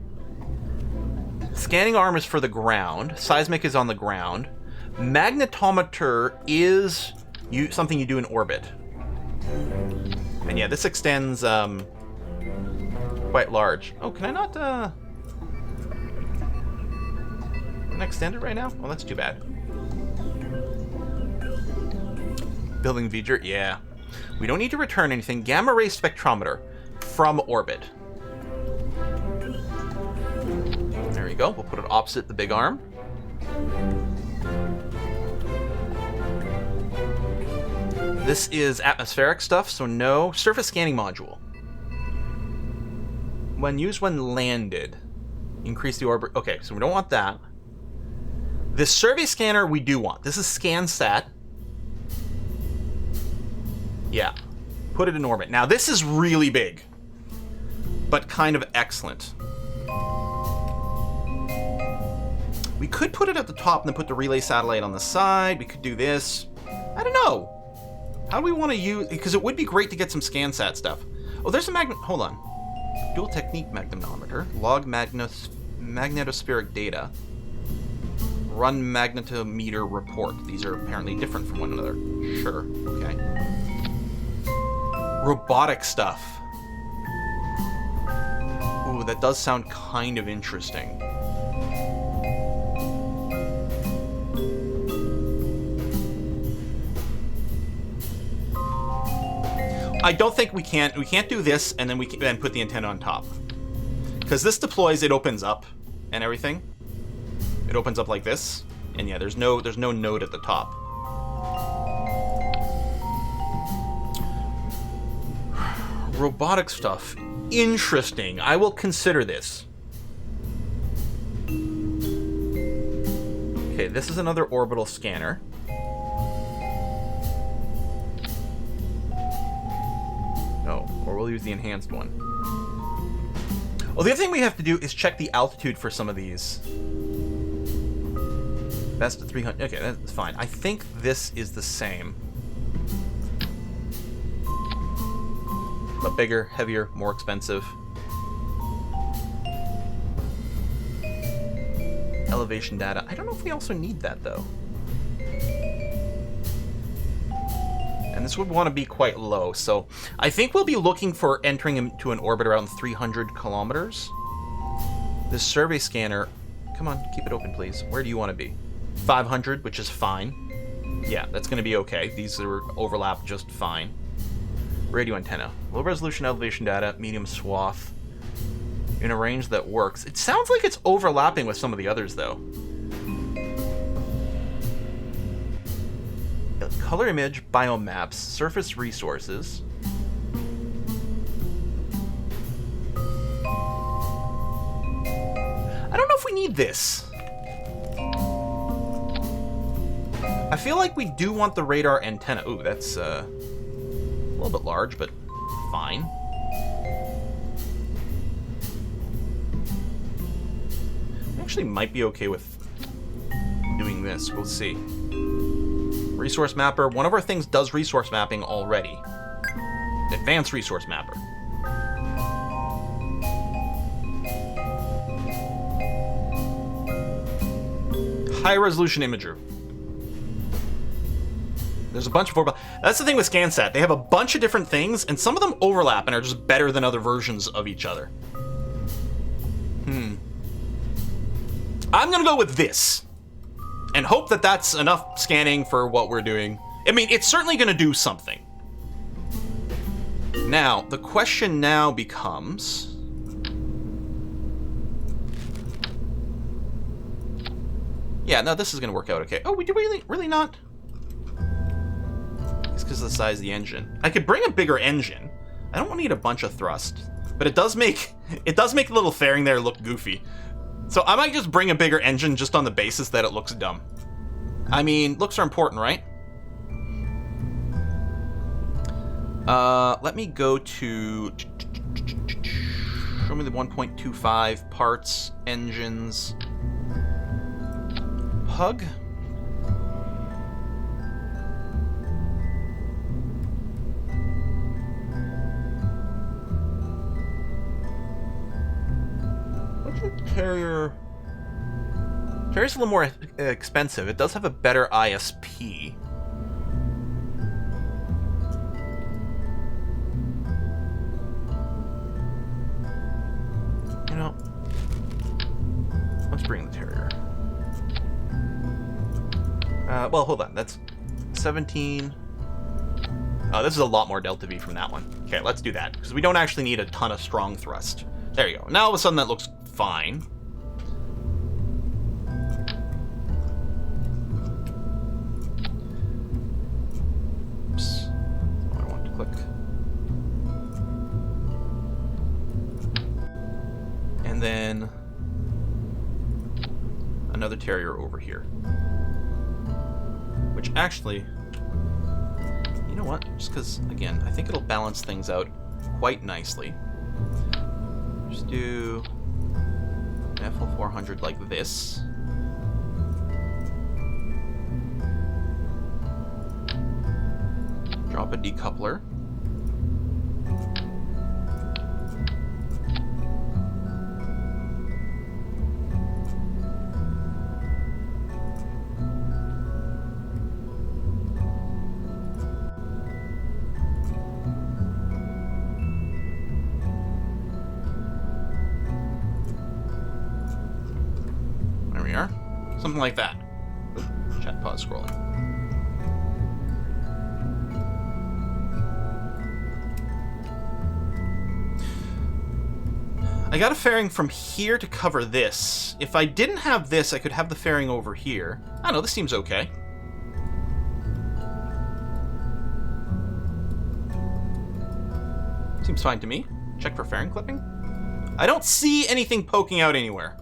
Scanning arm is for the ground. Seismic is on the ground. Magnetometer is something you do in orbit. And yeah, this extends quite large. Oh, can I not Can I extend it right now? Well, that's too bad. Building V'ger? Yeah. We don't need to return anything. Gamma ray spectrometer from orbit. There we go. We'll put it opposite the big arm. This is atmospheric stuff, so no. Surface scanning module. When used when landed. Increase the orbit. Okay, so we don't want that. This survey scanner we do want. This is ScanSat. Yeah. Put it in orbit. Now this is really big, but kind of excellent. We could put it at the top and then put the relay satellite on the side. We could do this. I don't know. How do we want to use... Because it would be great to get some ScanSat stuff. Oh, there's a magnet... Hold on. Dual technique magnetometer. Log magnetospheric data. Run magnetometer report. These are apparently different from one another. Sure. Okay. Robotic stuff. Ooh, that does sound kind of interesting. I don't think we can't do this and then we can then put the antenna on top. Because this deploys, it opens up and everything. It opens up like this. And yeah, there's no node at the top. Robotic stuff. Interesting. I will consider this. Okay, this is another orbital scanner. No, or we'll use the enhanced one. Well, the other thing we have to do is check the altitude for some of these. Best of 300. Okay, that's fine. I think this is the same. But bigger, heavier, more expensive. Elevation data. I don't know if we also need that, though. And this would want to be quite low, so I think we'll be looking for entering into an orbit around 300 kilometers. This survey scanner... Come on, keep it open, please. Where do you want to be? 500, which is fine. Yeah, that's going to be okay. These are overlap just fine. Radio antenna. Low resolution elevation data, medium swath. In a range that works. It sounds like it's overlapping with some of the others, though. color image, biomaps, surface resources. I don't know if we need this. I feel like we do want the radar antenna. Ooh, that's a little bit large, but fine. I actually might be okay with doing this. We'll see. Resource mapper. One of our things does resource mapping already. Advanced resource mapper. High resolution imager. There's a bunch of that's the thing with ScanSat. They have a bunch of different things, and some of them overlap and are just better than other versions of each other. I'm gonna go with this, and hope that that's enough scanning for what we're doing. I mean, it's certainly gonna do something. Now, the question now becomes... Yeah, no, this is gonna work out okay. Oh, we do really not? It's because of the size of the engine. I could bring a bigger engine. I don't need a bunch of thrust, but it does make the little fairing there look goofy. So I might just bring a bigger engine just on the basis that it looks dumb. I mean, looks are important, right? Let me go to... Show me the 1.25 parts, engines. Pug? What's the Carrier? Carrier's a little more expensive. It does have a better ISP. You know, let's bring the Terrier. Well, hold on. That's 17. Oh, this is a lot more delta V from that one. Okay, let's do that, because we don't actually need a ton of strong thrust. There you go. Now all of a sudden that looks fine. Oops. That's what I want to click. And then another Terrier over here. Which actually, you know what? Just because, again, I think it'll balance things out quite nicely. Just do an FL400 like this. Drop a decoupler. Something like that. Chat pause scrolling. I got a fairing from here to cover this. If I didn't have this, I could have the fairing over here. I don't know, this seems okay. Seems fine to me. Check for fairing clipping. I don't see anything poking out anywhere.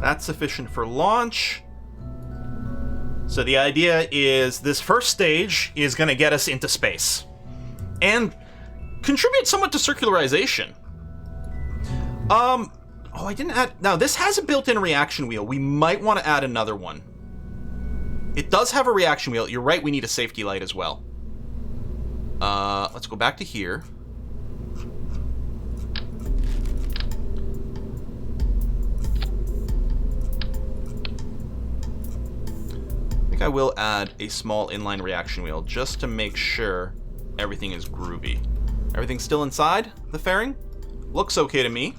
That's sufficient for launch. So the idea is this first stage is going to get us into space and contribute somewhat to circularization. Oh, I didn't add... Now, this has a built-in reaction wheel. We might want to add another one. It does have a reaction wheel. You're right, we need a safety light as well. Let's go back to here. I think I will add a small inline reaction wheel just to make sure everything is groovy. Everything's still inside the fairing? Looks okay to me.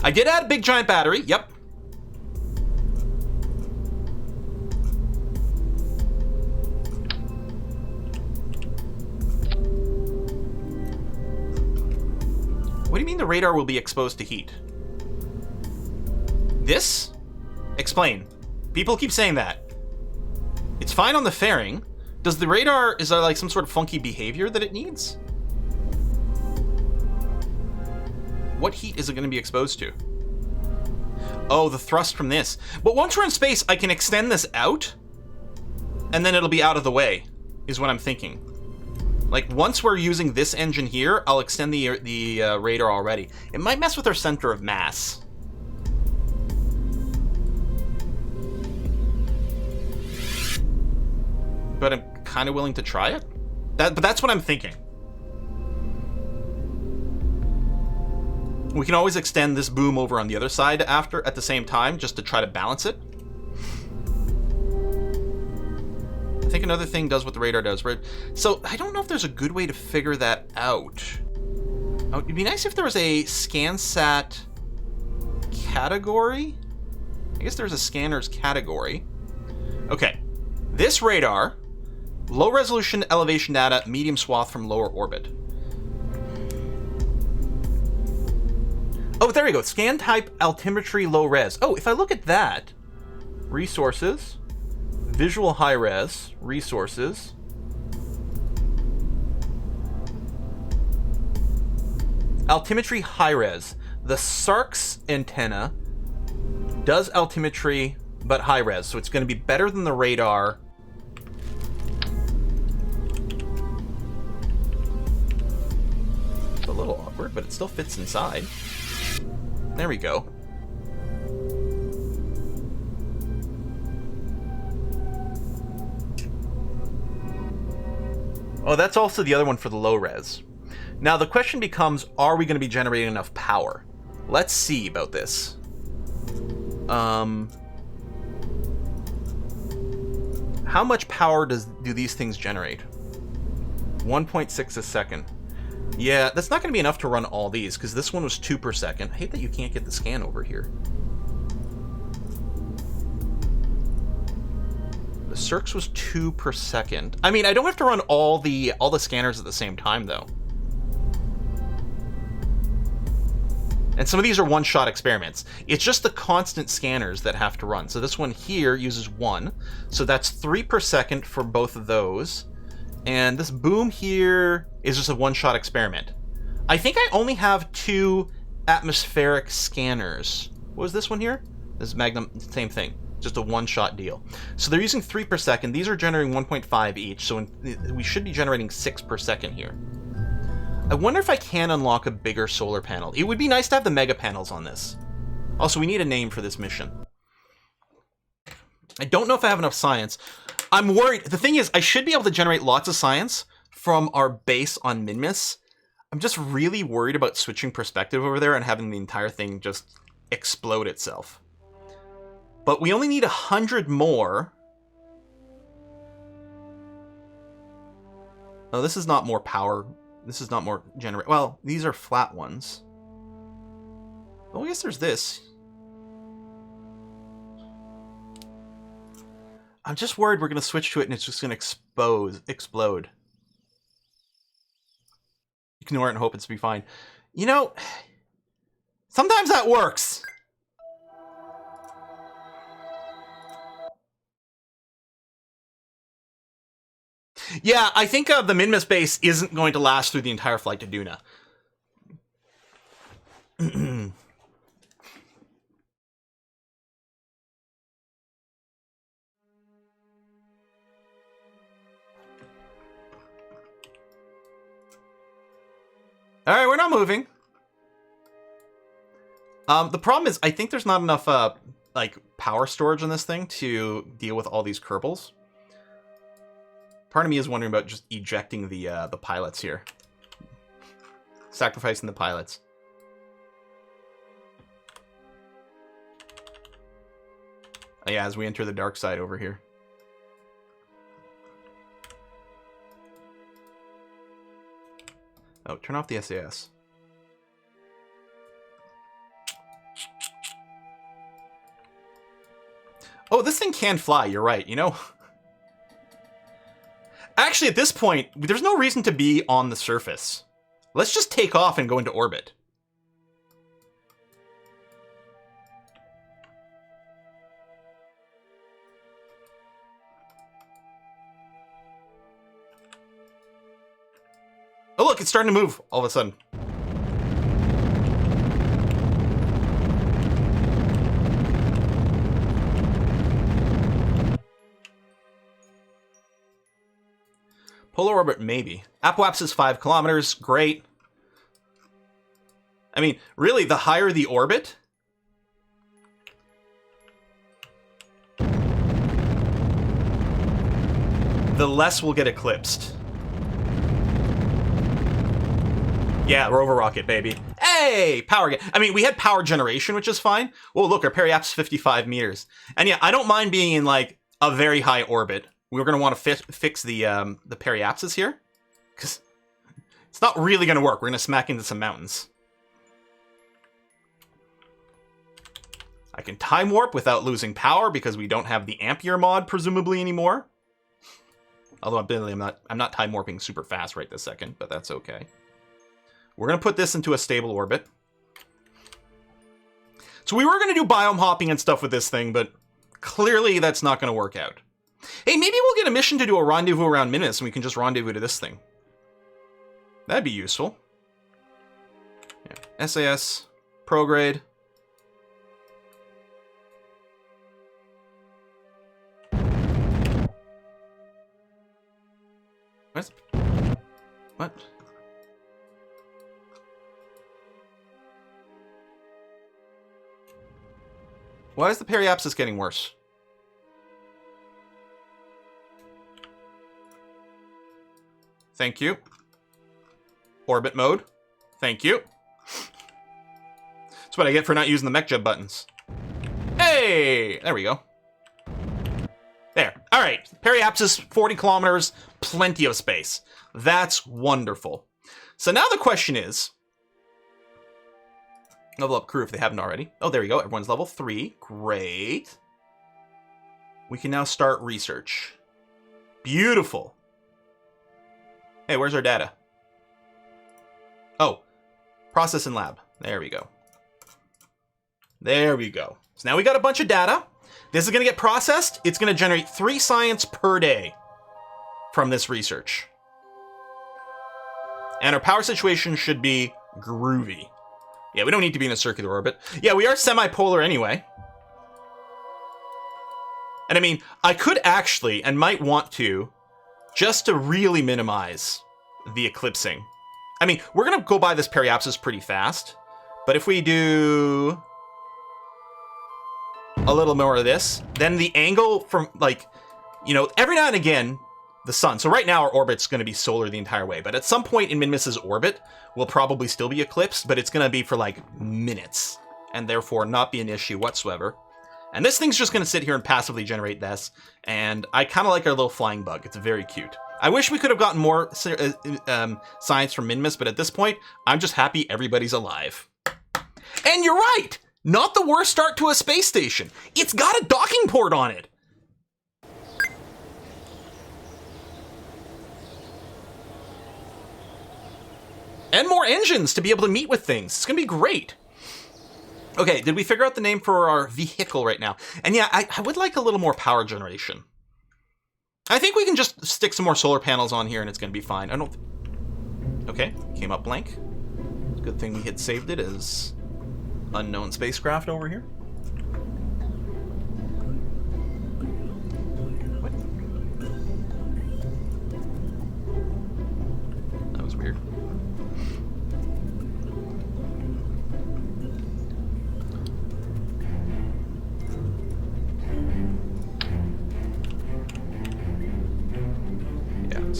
I did add a big giant battery, yep. What do you mean the radar will be exposed to heat? This? Explain. People keep saying that. It's fine on the fairing. Does the radar, is there like some sort of funky behavior that it needs? What heat is it going to be exposed to? Oh, the thrust from this. But once we're in space, I can extend this out, and then it'll be out of the way, is what I'm thinking. Like, once we're using this engine here, I'll extend the radar already. It might mess with our center of mass. But I'm kind of willing to try it. But that's what I'm thinking. We can always extend this boom over on the other side at the same time, just to try to balance it. I think another thing does what the radar does, right? So I don't know if there's a good way to figure that out. Oh, it'd be nice if there was a ScanSat category. I guess there's a scanners category. Okay, this radar, low resolution elevation data, medium swath from lower orbit. Oh, there we go. Scan type altimetry low res. Oh, if I look at that, resources, visual high res, resources. Altimetry high res. The SARC's antenna does altimetry, but high res. So it's going to be better than the radar. It's a little awkward, but it still fits inside. There we go. Oh, that's also the other one for the low res. Now the question becomes, are we going to be generating enough power? Let's see about this. How much power do these things generate? 1.6 a second. Yeah, that's not going to be enough to run all these, because this one was 2 per second. I hate that you can't get the scan over here. The Cirx was 2 per second. I mean, I don't have to run all the scanners at the same time, though. And some of these are one-shot experiments. It's just the constant scanners that have to run. So this one here uses 1. So that's 3 per second for both of those. And this boom here is just a one-shot experiment. I think I only have 2 atmospheric scanners. What was this one here? This is Magnum, same thing. Just a one-shot deal. So they're using 3 per second. These are generating 1.5 each, so we should be generating 6 per second here. I wonder if I can unlock a bigger solar panel. It would be nice to have the mega panels on this. Also, we need a name for this mission. I don't know if I have enough science. I'm worried. The thing is, I should be able to generate lots of science from our base on Minmus. I'm just really worried about switching perspective over there and having the entire thing just explode itself. But we only need 100 more. Oh, this is not more power. This is not more generate. Well, these are flat ones. Oh, I guess there's this. I'm just worried we're going to switch to it and it's just going to explode. Ignore it and hope it's be fine. You know, sometimes that works. Yeah, I think the Minmus base isn't going to last through the entire flight to Duna. All right, we're not moving. The problem is, I think there's not enough like power storage on this thing to deal with all these Kerbals. Part of me is wondering about just ejecting the pilots here. Sacrificing the pilots. Oh, yeah, as we enter the dark side over here. Oh, turn off the SAS. Oh, this thing can fly, you're right, you know? Actually, at this point, there's no reason to be on the surface. Let's just take off and go into orbit. Oh, look, it's starting to move all of a sudden. Polar orbit, maybe. Apoapsis is 5 kilometers. Great. I mean, really, the higher the orbit, the less we'll get eclipsed. Yeah, rover rocket, baby. Hey! Power. I mean, we had power generation, which is fine. Oh, look, our periapsis is 55 meters. And yeah, I don't mind being in, like, a very high orbit. We're going to want to fix the periapsis here, because it's not really going to work. We're going to smack into some mountains. I can time warp without losing power because we don't have the Ampere mod, presumably, anymore. Although, admittedly, I'm not time warping super fast right this second, but that's okay. We're going to put this into a stable orbit. So we were going to do biome hopping and stuff with this thing, but clearly that's not going to work out. Hey, maybe we'll get a mission to do a rendezvous around Minus and we can just rendezvous to this thing. That'd be useful. Yeah. SAS, prograde. What? Why is the periapsis getting worse? Thank you. Orbit mode. Thank you. That's what I get for not using the mech jump buttons. Hey! There we go. There. All right. Periapsis, 40 kilometers, plenty of space. That's wonderful. So now the question is, level up crew if they haven't already. Oh, there we go. Everyone's level 3. Great. We can now start research. Beautiful. Hey, where's our data? Oh, process and lab. There we go. There we go. So now we got a bunch of data. This is going to get processed. It's going to generate 3 science per day from this research. And our power situation should be groovy. Yeah, we don't need to be in a circular orbit. Yeah, we are semi-polar anyway. And I mean, I could actually, and might want to, just to really minimize the eclipsing. I mean, we're going to go by this periapsis pretty fast. But if we do a little more of this, then the angle from, like, you know, every now and again, the sun. So right now our orbit's going to be solar the entire way. But at some point in Minmus's orbit, we'll probably still be eclipsed. But it's going to be for, like, minutes. And therefore not be an issue whatsoever. And this thing's just going to sit here and passively generate this. And I kind of like our little flying bug. It's very cute. I wish we could have gotten more science from Minmus, but at this point, I'm just happy everybody's alive. And you're right! Not the worst start to a space station. It's got a docking port on it. And more engines to be able to meet with things. It's going to be great. Okay, did we figure out the name for our vehicle right now? And yeah, I would like a little more power generation. I think we can just stick some more solar panels on here and it's going to be fine. I don't... Okay, came up blank. Good thing we had saved it as unknown spacecraft over here. What? That was weird.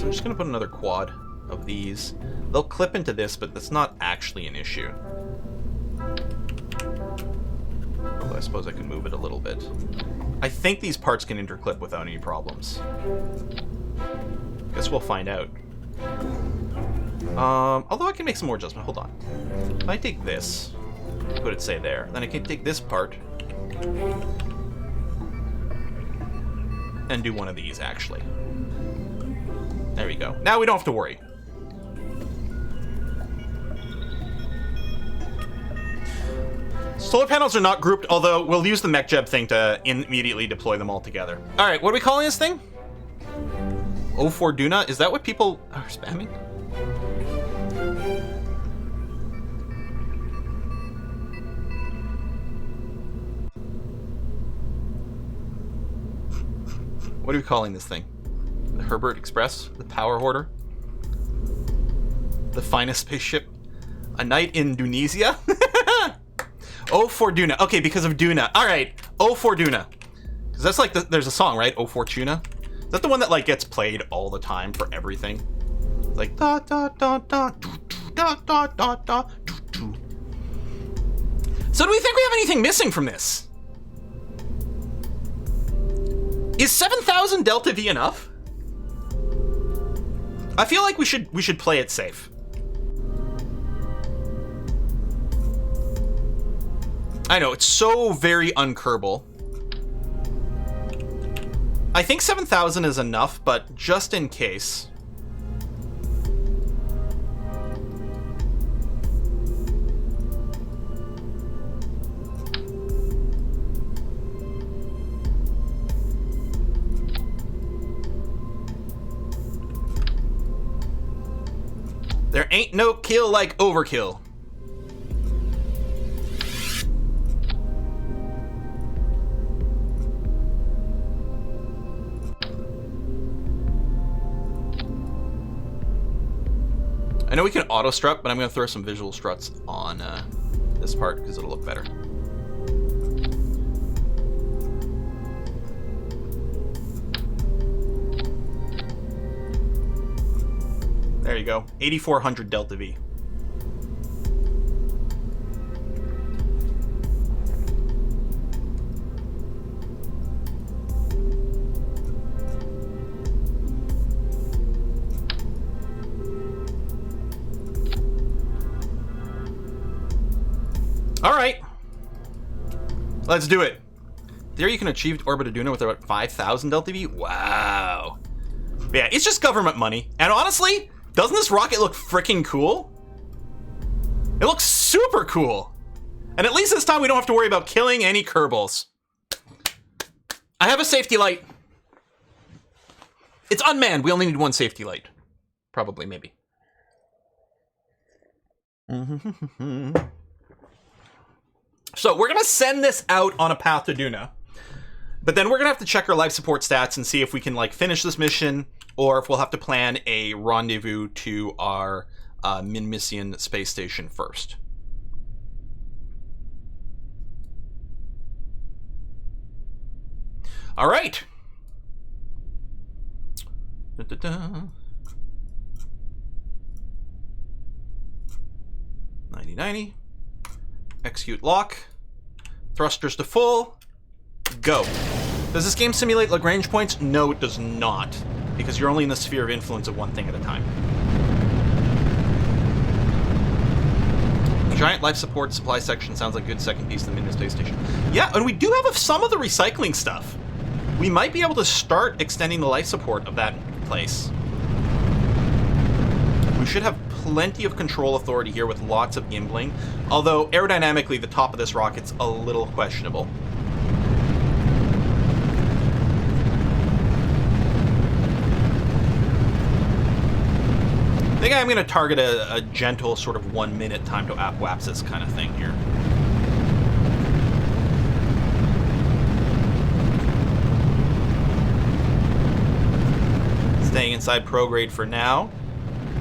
So I'm just going to put another quad of these. They'll clip into this, but that's not actually an issue. Although I suppose I could move it a little bit. I think these parts can interclip without any problems. Guess we'll find out. Although I can make some more adjustment. Hold on. If I take this, put it, say, there, then I can take this part and do one of these, actually. There we go. Now we don't have to worry. Solar panels are not grouped, although we'll use the mech-jeb thing to immediately deploy them all together. All right, what are we calling this thing? 04 Duna? Is that what people are spamming? What are we calling this thing? The Herbert Express? The Power Hoarder? The finest spaceship? A night in Dunesia? 04 Duna. Okay, because of Duna. All right, 04 Duna. Because that's like, there's a song, right? 04 Tuna? Is that the one that like gets played all the time for everything? Like da da da da da da da da. So do we think we have anything missing from this? Is 7,000 Delta V enough? I feel like we should play it safe. I know, it's so very un-Kerbal. I think 7,000 is enough, but just in case. There ain't no kill like overkill. I know we can auto strut, but I'm going to throw some visual struts on this part because it'll look better. There you go. 8,400 Delta V. All right, let's do it. There you can achieve orbit of Duna with about 5,000 Delta V. Wow. But yeah, it's just government money. And honestly, doesn't this rocket look freaking cool? It looks super cool. And at least this time we don't have to worry about killing any Kerbals. I have a safety light. It's unmanned. We only need one safety light. Probably, maybe. So we're going to send this out on a path to Duna. But then we're going to have to check our life support stats and see if we can like finish this mission or if we'll have to plan a rendezvous to our Minmission space station first. All right. 90-90. Execute lock. Thrusters to full. Go. Does this game simulate Lagrange points? No, it does not. Because you're only in the sphere of influence of one thing at a time. Giant life support supply section sounds like a good second piece of the Mini Space Station. Yeah, and we do have some of the recycling stuff. We might be able to start extending the life support of that place. We should have plenty of control authority here with lots of gimbling, although aerodynamically the top of this rocket's a little questionable. I think I'm going to target a gentle sort of 1 minute time to apoapsis kind of thing here. Staying inside prograde for now,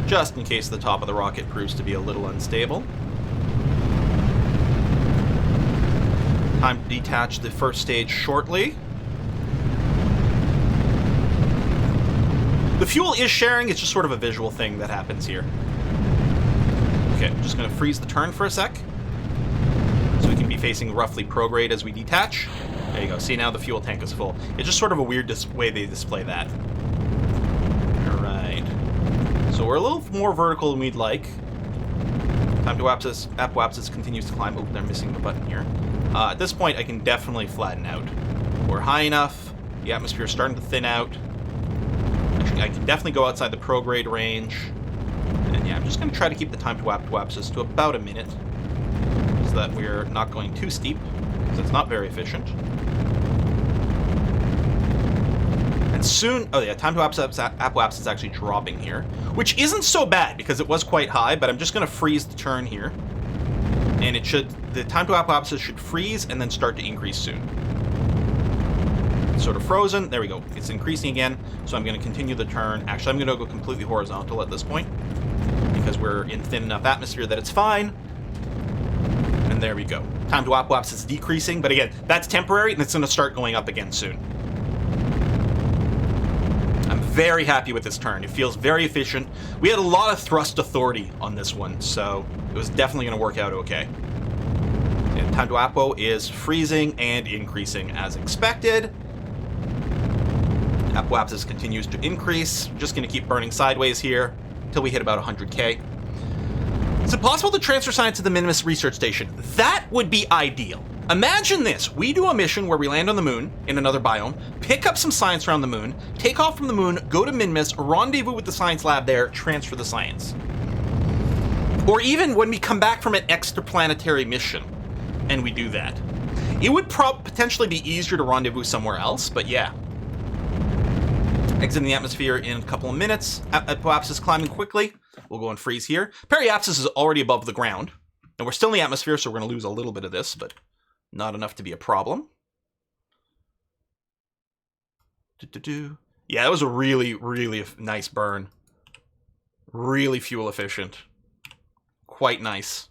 just in case the top of the rocket proves to be a little unstable. Time to detach the first stage shortly. The fuel is sharing, it's just sort of a visual thing that happens here. Okay, I'm just going to freeze the turn for a sec. So we can be facing roughly prograde as we detach. There you go. See, now the fuel tank is full. It's just sort of a weird way they display that. Alright. So we're a little more vertical than we'd like. Time to apoapsis continues to climb. Oh, they're missing the button here. At this point, I can definitely flatten out. We're high enough. The atmosphere is starting to thin out. Actually, I can definitely go outside the prograde range. And yeah, I'm just going to try to keep the time to apoapsis to about a minute, so that we're not going too steep, because it's not very efficient. And soon... Oh yeah, time to apoapsis is actually dropping here, which isn't so bad, because it was quite high, but I'm just going to freeze the turn here. And it should... The time to apoapsis should freeze and then start to increase soon. It's sort of frozen. There we go. It's increasing again, so I'm going to continue the turn. Actually, I'm going to go completely horizontal at this point, because we're in thin enough atmosphere that it's fine. And there we go. Time to apoapsis is decreasing, but again, that's temporary, and it's going to start going up again soon. I'm very happy with this turn. It feels very efficient. We had a lot of thrust authority on this one, so it was definitely going to work out okay. And time to apo is freezing and increasing as expected. Apoapsis continues to increase. I'm just going to keep burning sideways here until we hit about 100k. Is it possible to transfer science to the Minimus research station? That would be ideal. Imagine this. We do a mission where we land on the moon in another biome, pick up some science around the moon, take off from the moon, go to Minimus, rendezvous with the science lab there, transfer the science. Or even when we come back from an extraplanetary mission and we do that. It would potentially be easier to rendezvous somewhere else, but yeah. Exiting the atmosphere in a couple of minutes. Apoapsis climbing quickly. We'll go and freeze here. Periapsis is already above the ground. And we're still in the atmosphere, so we're going to lose a little bit of this, but not enough to be a problem. Yeah, that was a really, really nice burn. Really fuel efficient. Quite nice.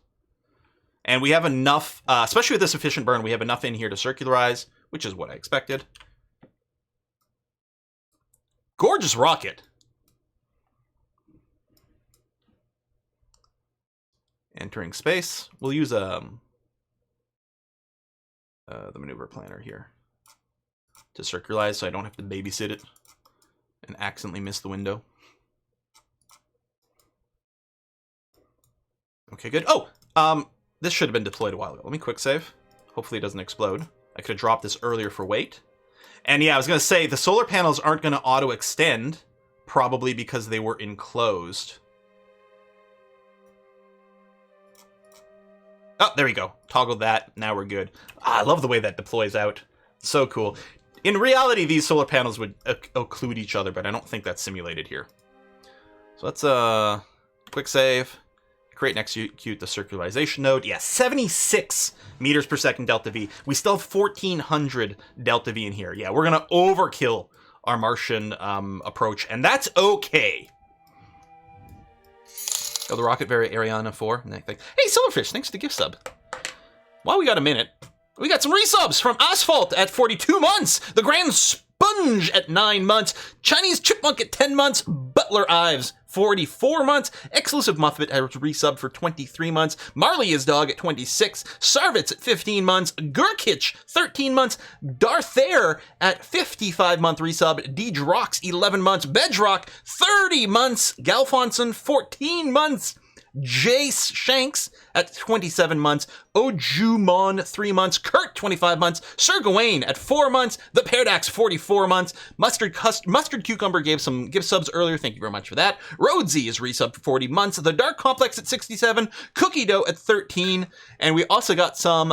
And we have enough, especially with this efficient burn, we have enough in here to circularize, which is what I expected. Gorgeous rocket. Entering space. We'll use the maneuver planner here to circularize, so I don't have to babysit it and accidentally miss the window. Okay, good. Oh, this should have been deployed a while ago. Let me quick save. Hopefully it doesn't explode. I could have dropped this earlier for weight. And yeah, I was going to say, the solar panels aren't going to auto-extend, probably because they were enclosed. Oh, there we go. Toggled that. Now we're good. Ah, I love the way that deploys out. So cool. In reality, these solar panels would occlude each other, but I don't think that's simulated here. So let's quick save. Create and execute the circularization node. Yeah, 76 meters per second delta V. We still have 1400 delta V in here. Yeah, we're going to overkill our Martian approach, and that's okay. Oh, the rocket very Ariana 4. Hey, Silverfish, thanks for the gift sub. While we got a minute, we got some resubs from Asphalt at 42 months. The Grand Sponge at 9 months. Chinese Chipmunk at 10 months. Butler Ives, 44 months. Exclusive Muffet has resubbed for 23 months. Marley is Dog at 26. Sarvitz at 15 months. Gurkitch, 13 months. Darthair at 55-month resub. Deedrox, 11 months. Bedrock, 30 months. Galfonson, 14 months. Jace Shanks at 27 months, Ojumon 3 months, Kurt 25 months, Sir Gawain at 4 months, The Paradox 44 months, Mustard Cucumber gave some gift subs earlier, thank you very much for that. Rhodesy is resubbed for 40 months, The Dark Complex at 67, Cookie Dough at 13, and we also got some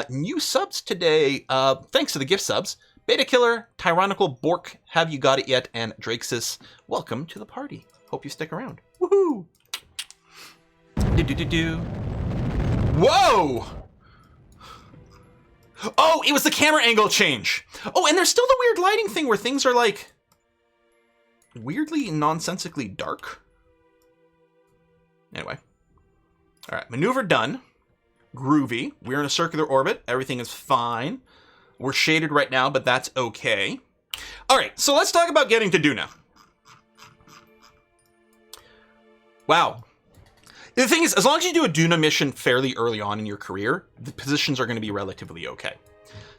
new subs today, thanks to the gift subs. Beta Killer, Tyrannical Bork, Have You Got It Yet, and Drakesys, welcome to the party. Hope you stick around. Woohoo! Whoa! Oh, it was the camera angle change. Oh, and there's still the weird lighting thing where things are like weirdly nonsensically dark. Anyway. All right, maneuver done. Groovy. We're in a circular orbit. Everything is fine. We're shaded right now, but that's okay. All right, so let's talk about getting to Duna. Wow. The thing is, as long as you do a Duna mission fairly early on in your career, the positions are going to be relatively okay.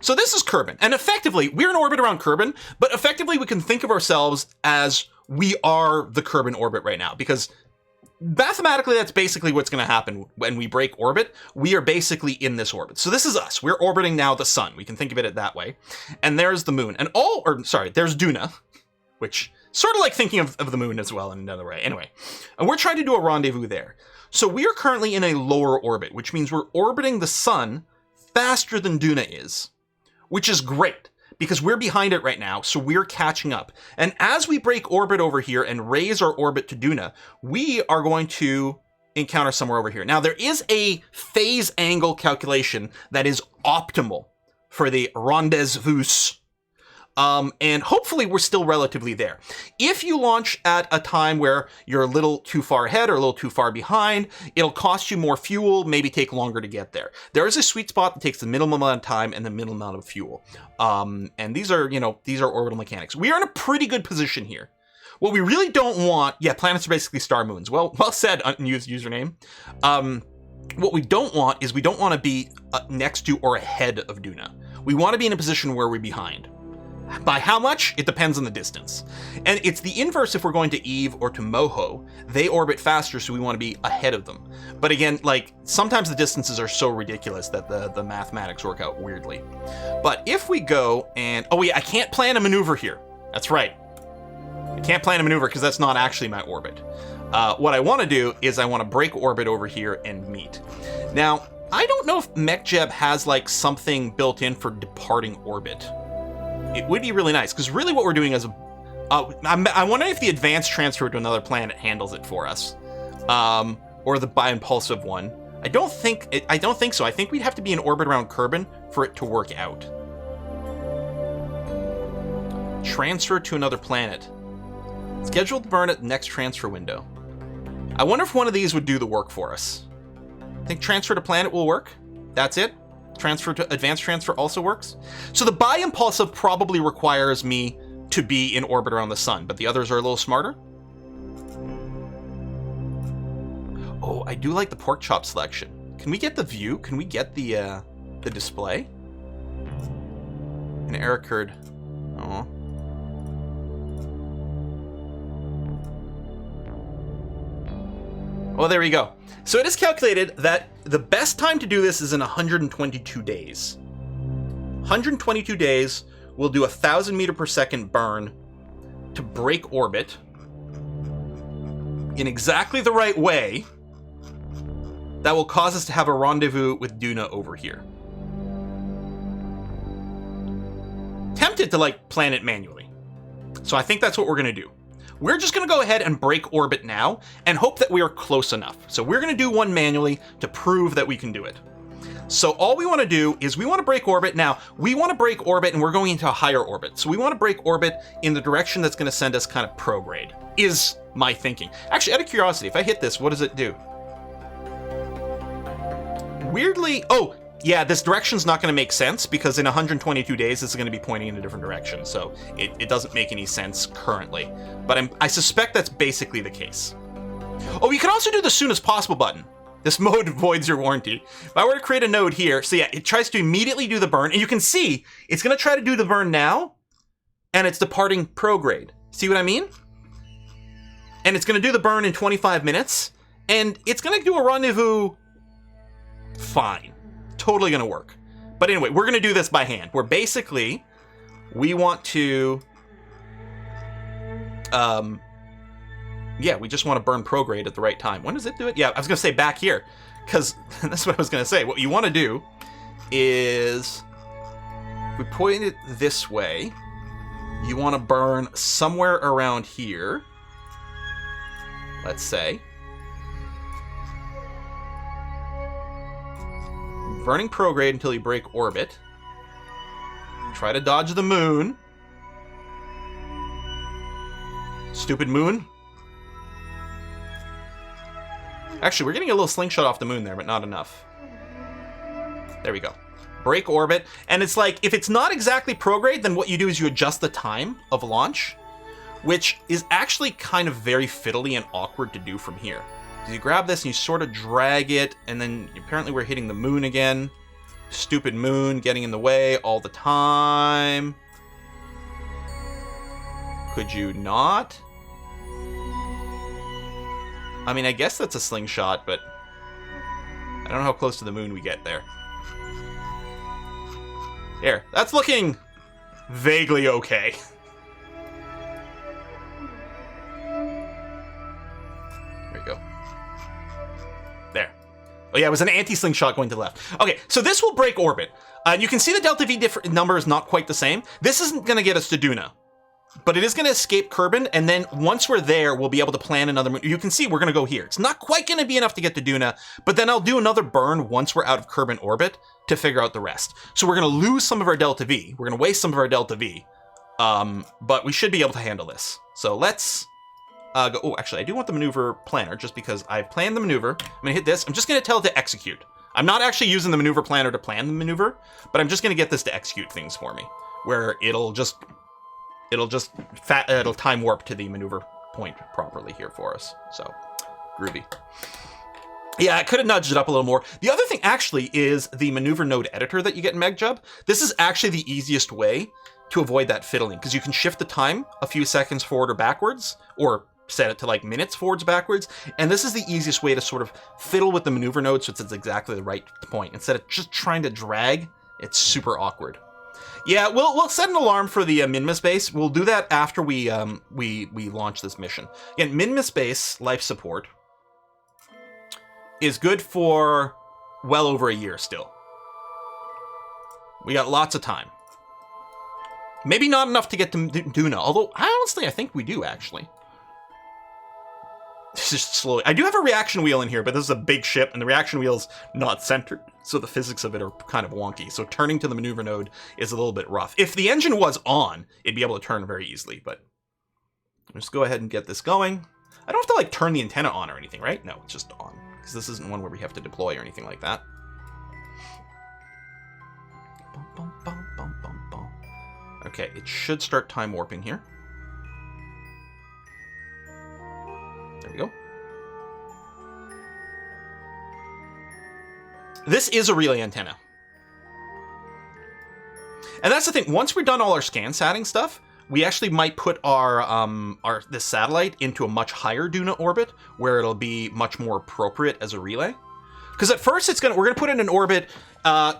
So this is Kerbin, and effectively, we're in orbit around Kerbin, but effectively we can think of ourselves as we are the Kerbin orbit right now, because mathematically that's basically what's going to happen when we break orbit. We are basically in this orbit. So this is us. We're orbiting now the sun. We can think of it that way. And there's the moon. And there's Duna, which sort of like thinking of the moon as well in another way. Anyway, and we're trying to do a rendezvous there. So we are currently in a lower orbit, which means we're orbiting the sun faster than Duna is, which is great because we're behind it right now, so we're catching up. And as we break orbit over here and raise our orbit to Duna, we are going to encounter somewhere over here. Now, there is a phase angle calculation that is optimal for the rendezvous. And hopefully we're still relatively there. If you launch at a time where you're a little too far ahead or a little too far behind, it'll cost you more fuel, maybe take longer to get there. There is a sweet spot that takes the minimum amount of time and the minimum amount of fuel. And these are orbital mechanics. We are in a pretty good position here. What we really don't want, planets are basically star moons. Well said, unused username. What we don't want is we don't want to be next to or ahead of Duna. We want to be in a position where we're behind. By how much? It depends on the distance. And it's the inverse if we're going to Eve or to Moho. They orbit faster, so we want to be ahead of them. But again, like, sometimes the distances are so ridiculous that the mathematics work out weirdly. But if we go and... Oh, yeah, I can't plan a maneuver here. That's right. I can't plan a maneuver because that's not actually my orbit. What I want to do is I want to break orbit over here and meet. Now, I don't know if MechJeb has, like, something built in for departing orbit. It would be really nice, because really what we're doing is, I wonder if the advanced transfer to another planet handles it for us, or the bi-impulsive one. I don't think so. I think we'd have to be in orbit around Kerbin for it to work out. Transfer to another planet. Scheduled to burn at the next transfer window. I wonder if one of these would do the work for us. I think transfer to planet will work. That's it. Transfer to advanced transfer also works. So the bi-impulsive probably requires me to be in orbit around the sun, but the others are a little smarter. Oh, I do like the pork chop selection. Can we get the view? Can we get the display? An error occurred. Oh. Well, there we go. So it is calculated that the best time to do this is in 122 days. 122 days, we'll do 1,000 meter per second burn to break orbit in exactly the right way that will cause us to have a rendezvous with Duna over here. Tempted to, like, plan it manually. So I think that's what we're going to do. We're just going to go ahead and break orbit now and hope that we are close enough. So we're going to do one manually to prove that we can do it. So all we want to do is we want to break orbit. Now, we want to break orbit and we're going into a higher orbit. So we want to break orbit in the direction that's going to send us kind of prograde, is my thinking. Actually, out of curiosity, if I hit this, what does it do? Weirdly, oh, yeah, this direction's not going to make sense because in 122 days, this is going to be pointing in a different direction. So it doesn't make any sense currently. But I suspect that's basically the case. Oh, you can also do the soon as possible button. This mode voids your warranty. If I were to create a node here, so yeah, it tries to immediately do the burn. And you can see it's going to try to do the burn now. And it's departing prograde. See what I mean? And it's going to do the burn in 25 minutes. And it's going to do a rendezvous fine. Totally gonna work. But anyway, we're gonna do this by hand. Where basically, we want to... we just want to burn prograde at the right time. When does it do it? Yeah, I was gonna say back here. Because that's what I was gonna say. What you want to do is... If we point it this way, you want to burn somewhere around here. Let's say. Burning prograde until you break orbit. Try to dodge the moon. Stupid moon. Actually, we're getting a little slingshot off the moon there, but not enough. There we go. Break orbit. And it's like, if it's not exactly prograde, then what you do is you adjust the time of launch, which is actually kind of very fiddly and awkward to do from here. Because you grab this and you sort of drag it, and then apparently we're hitting the moon again. Stupid moon getting in the way all the time. Could you not? I mean, I guess that's a slingshot, but I don't know how close to the moon we get there. Here, that's looking vaguely okay. There you go. There. Oh yeah, it was an anti-slingshot going to the left. Okay, so this will break orbit. You can see the delta V number is not quite the same. This isn't going to get us to Duna. But it is going to escape Kerbal, and then once we're there, we'll be able to plan another move. You can see we're going to go here. It's not quite going to be enough to get to Duna, but then I'll do another burn once we're out of Kerbal orbit to figure out the rest. So we're going to lose some of our Delta V. We're going to waste some of our Delta V. But we should be able to handle this. So let's go. Oh, actually, I do want the maneuver planner, just because I've planned the maneuver. I'm going to hit this. I'm just going to tell it to execute. I'm not actually using the maneuver planner to plan the maneuver, but I'm just going to get this to execute things for me, where it'll time warp to the maneuver point properly here for us. So, groovy. Yeah, I could have nudged it up a little more. The other thing actually is the maneuver node editor that you get in MegJub. This is actually the easiest way to avoid that fiddling, because you can shift the time a few seconds forward or backwards, or set it to like minutes forwards, backwards. And this is the easiest way to sort of fiddle with the maneuver node so it's exactly the right point. Instead of just trying to drag, it's super awkward. Yeah, we'll set an alarm for the Minmus base. We'll do that after we launch this mission. Again, Minmus base life support is good for well over a year still. We got lots of time. Maybe not enough to get to Duna, although honestly I think we do actually. Just slowly. I do have a reaction wheel in here, but this is a big ship, and the reaction wheel's not centered, so the physics of it are kind of wonky. So turning to the maneuver node is a little bit rough. If the engine was on, it'd be able to turn very easily, but let's go ahead and get this going. I don't have to like turn the antenna on or anything, right? No, it's just on, because this isn't one where we have to deploy or anything like that. Okay, it should start time warping here. There we go. This is a relay antenna. And that's the thing. Once we're done all our scan satting stuff, we actually might put this satellite into a much higher Duna orbit, where it'll be much more appropriate as a relay. Because at first we're gonna put it in an orbit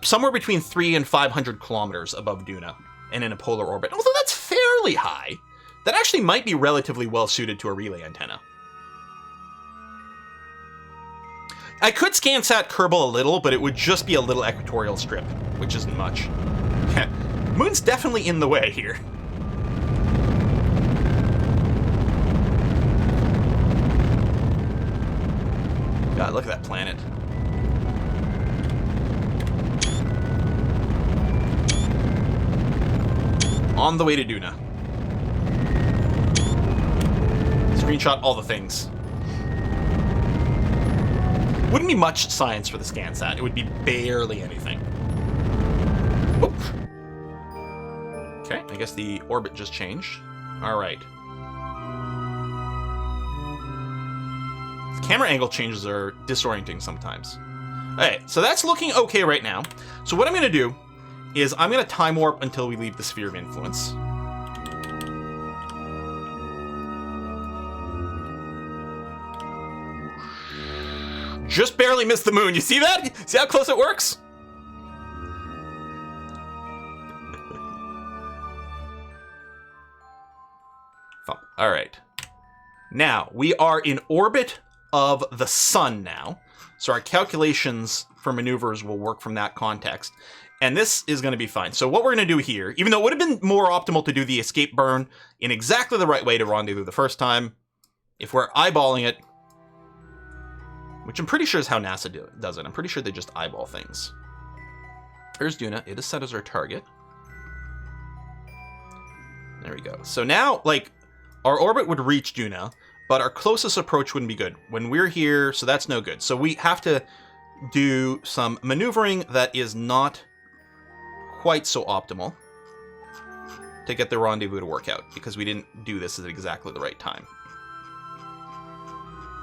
somewhere between 300 and 500 kilometers above Duna, and in a polar orbit. Although that's fairly high, that actually might be relatively well suited to a relay antenna. I could scansat Kerbal a little, but it would just be a little equatorial strip, which isn't much. Moon's definitely in the way here. God, look at that planet. On the way to Duna. Screenshot all the things. Wouldn't be much science for the ScanSat. It would be barely anything. Oop. Okay, I guess the orbit just changed. All right. The camera angle changes are disorienting sometimes. Okay, so that's looking okay right now. So what I'm going to do is I'm going to time warp until we leave the sphere of influence. Just barely missed the moon. You see that? See how close it works? All right. Now, we are in orbit of the sun now. So our calculations for maneuvers will work from that context. And this is going to be fine. So what we're going to do here, even though it would have been more optimal to do the escape burn in exactly the right way to rendezvous the first time, if we're eyeballing it, which I'm pretty sure is how NASA does it. I'm pretty sure they just eyeball things. There's Duna. It is set as our target. There we go. So now, like, our orbit would reach Duna, but our closest approach wouldn't be good. When we're here, so that's no good. So we have to do some maneuvering that is not quite so optimal to get the rendezvous to work out, because we didn't do this at exactly the right time.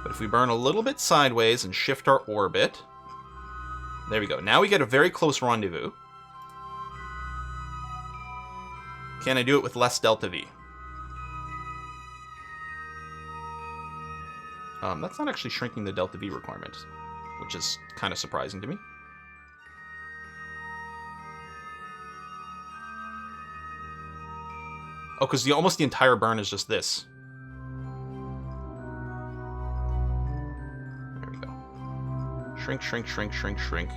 But if we burn a little bit sideways and shift our orbit... There we go. Now we get a very close rendezvous. Can I do it with less delta V? That's not actually shrinking the delta V requirement, which is kind of surprising to me. Oh, because almost the entire burn is just this. There we go. Shrink, shrink, shrink, shrink, shrink.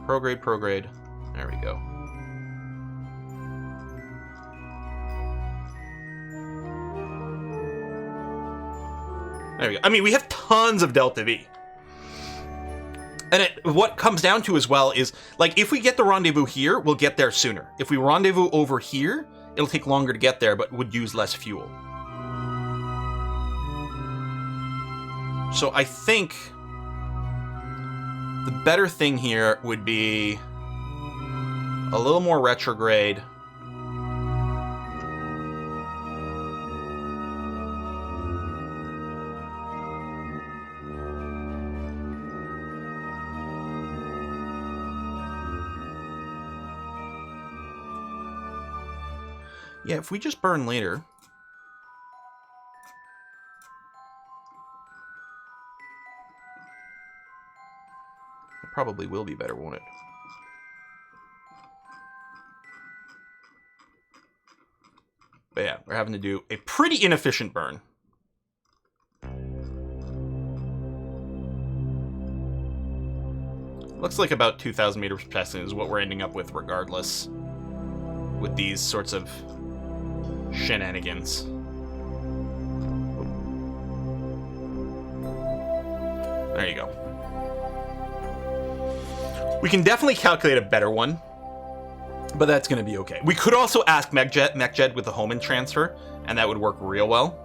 Prograde, prograde. There we go. There we go. I mean, we have tons of delta V. And what comes down to as well is, like, if we get the rendezvous here, we'll get there sooner. If we rendezvous over here, it'll take longer to get there, but would use less fuel. So I think the better thing here would be a little more retrograde. Yeah, if we just burn later... It probably will be better, won't it? But yeah, we're having to do a pretty inefficient burn. Looks like about 2,000 meters per second is what we're ending up with regardless. With these sorts of shenanigans. There you go. We can definitely calculate a better one, but that's going to be okay. We could also ask MechJed with the Homan transfer, and that would work real well.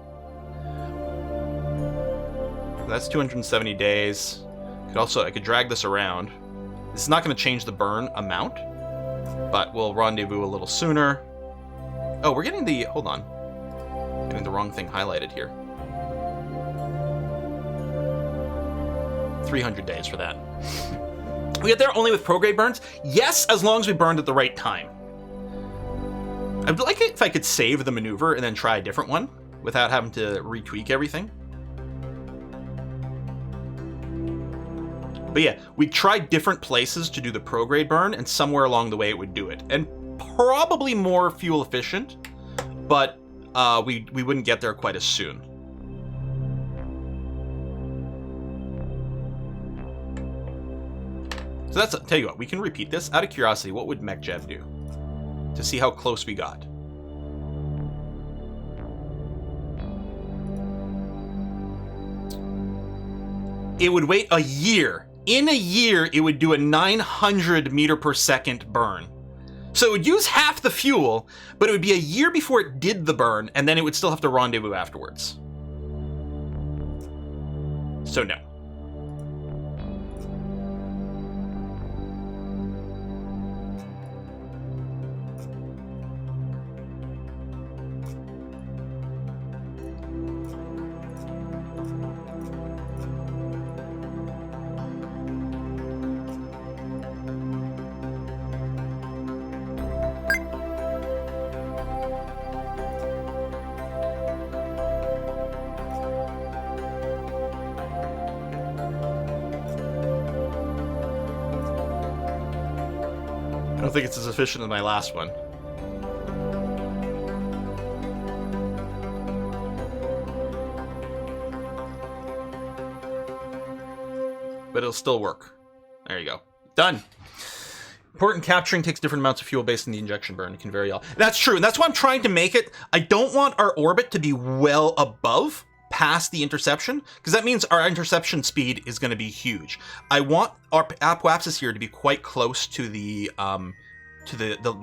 That's 270 days. I could drag this around. This is not going to change the burn amount, but we'll rendezvous a little sooner. Oh, we're getting the... Hold on. Getting the wrong thing highlighted here. 300 days for that. We get there only with prograde burns? Yes, as long as we burned at the right time. I'd like it if I could save the maneuver and then try a different one without having to retweak everything. But yeah, we tried different places to do the prograde burn, and somewhere along the way it would do it. And probably more fuel efficient, but we wouldn't get there quite as soon. So that's, tell you what, we can repeat this. Out of curiosity, what would MechJed do? To see how close we got. It would wait a year. In a year, it would do a 900 meter per second burn. So it would use half the fuel, but it would be a year before it did the burn, and then it would still have to rendezvous afterwards. So no. I don't think it's as efficient as my last one. But it'll still work. There you go. Done. Important capturing takes different amounts of fuel based on the injection burn. It can vary all. That's true, and that's why I'm trying to make it. I don't want our orbit to be well above, past the interception, because that means our interception speed is going to be huge. I want our apoapsis here to be quite close to the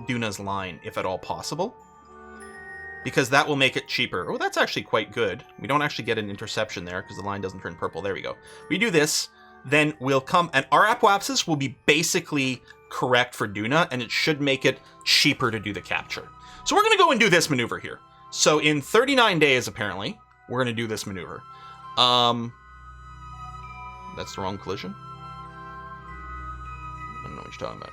Duna's line, if at all possible, because that will make it cheaper. Oh, that's actually quite good. We don't actually get an interception there because the line doesn't turn purple. There we go. We do this, then we'll come, and our apoapsis will be basically correct for Duna, and it should make it cheaper to do the capture. So we're going to go and do this maneuver here. So in 39 days, apparently, we're going to do this maneuver. That's the wrong collision. I don't know what you're talking about.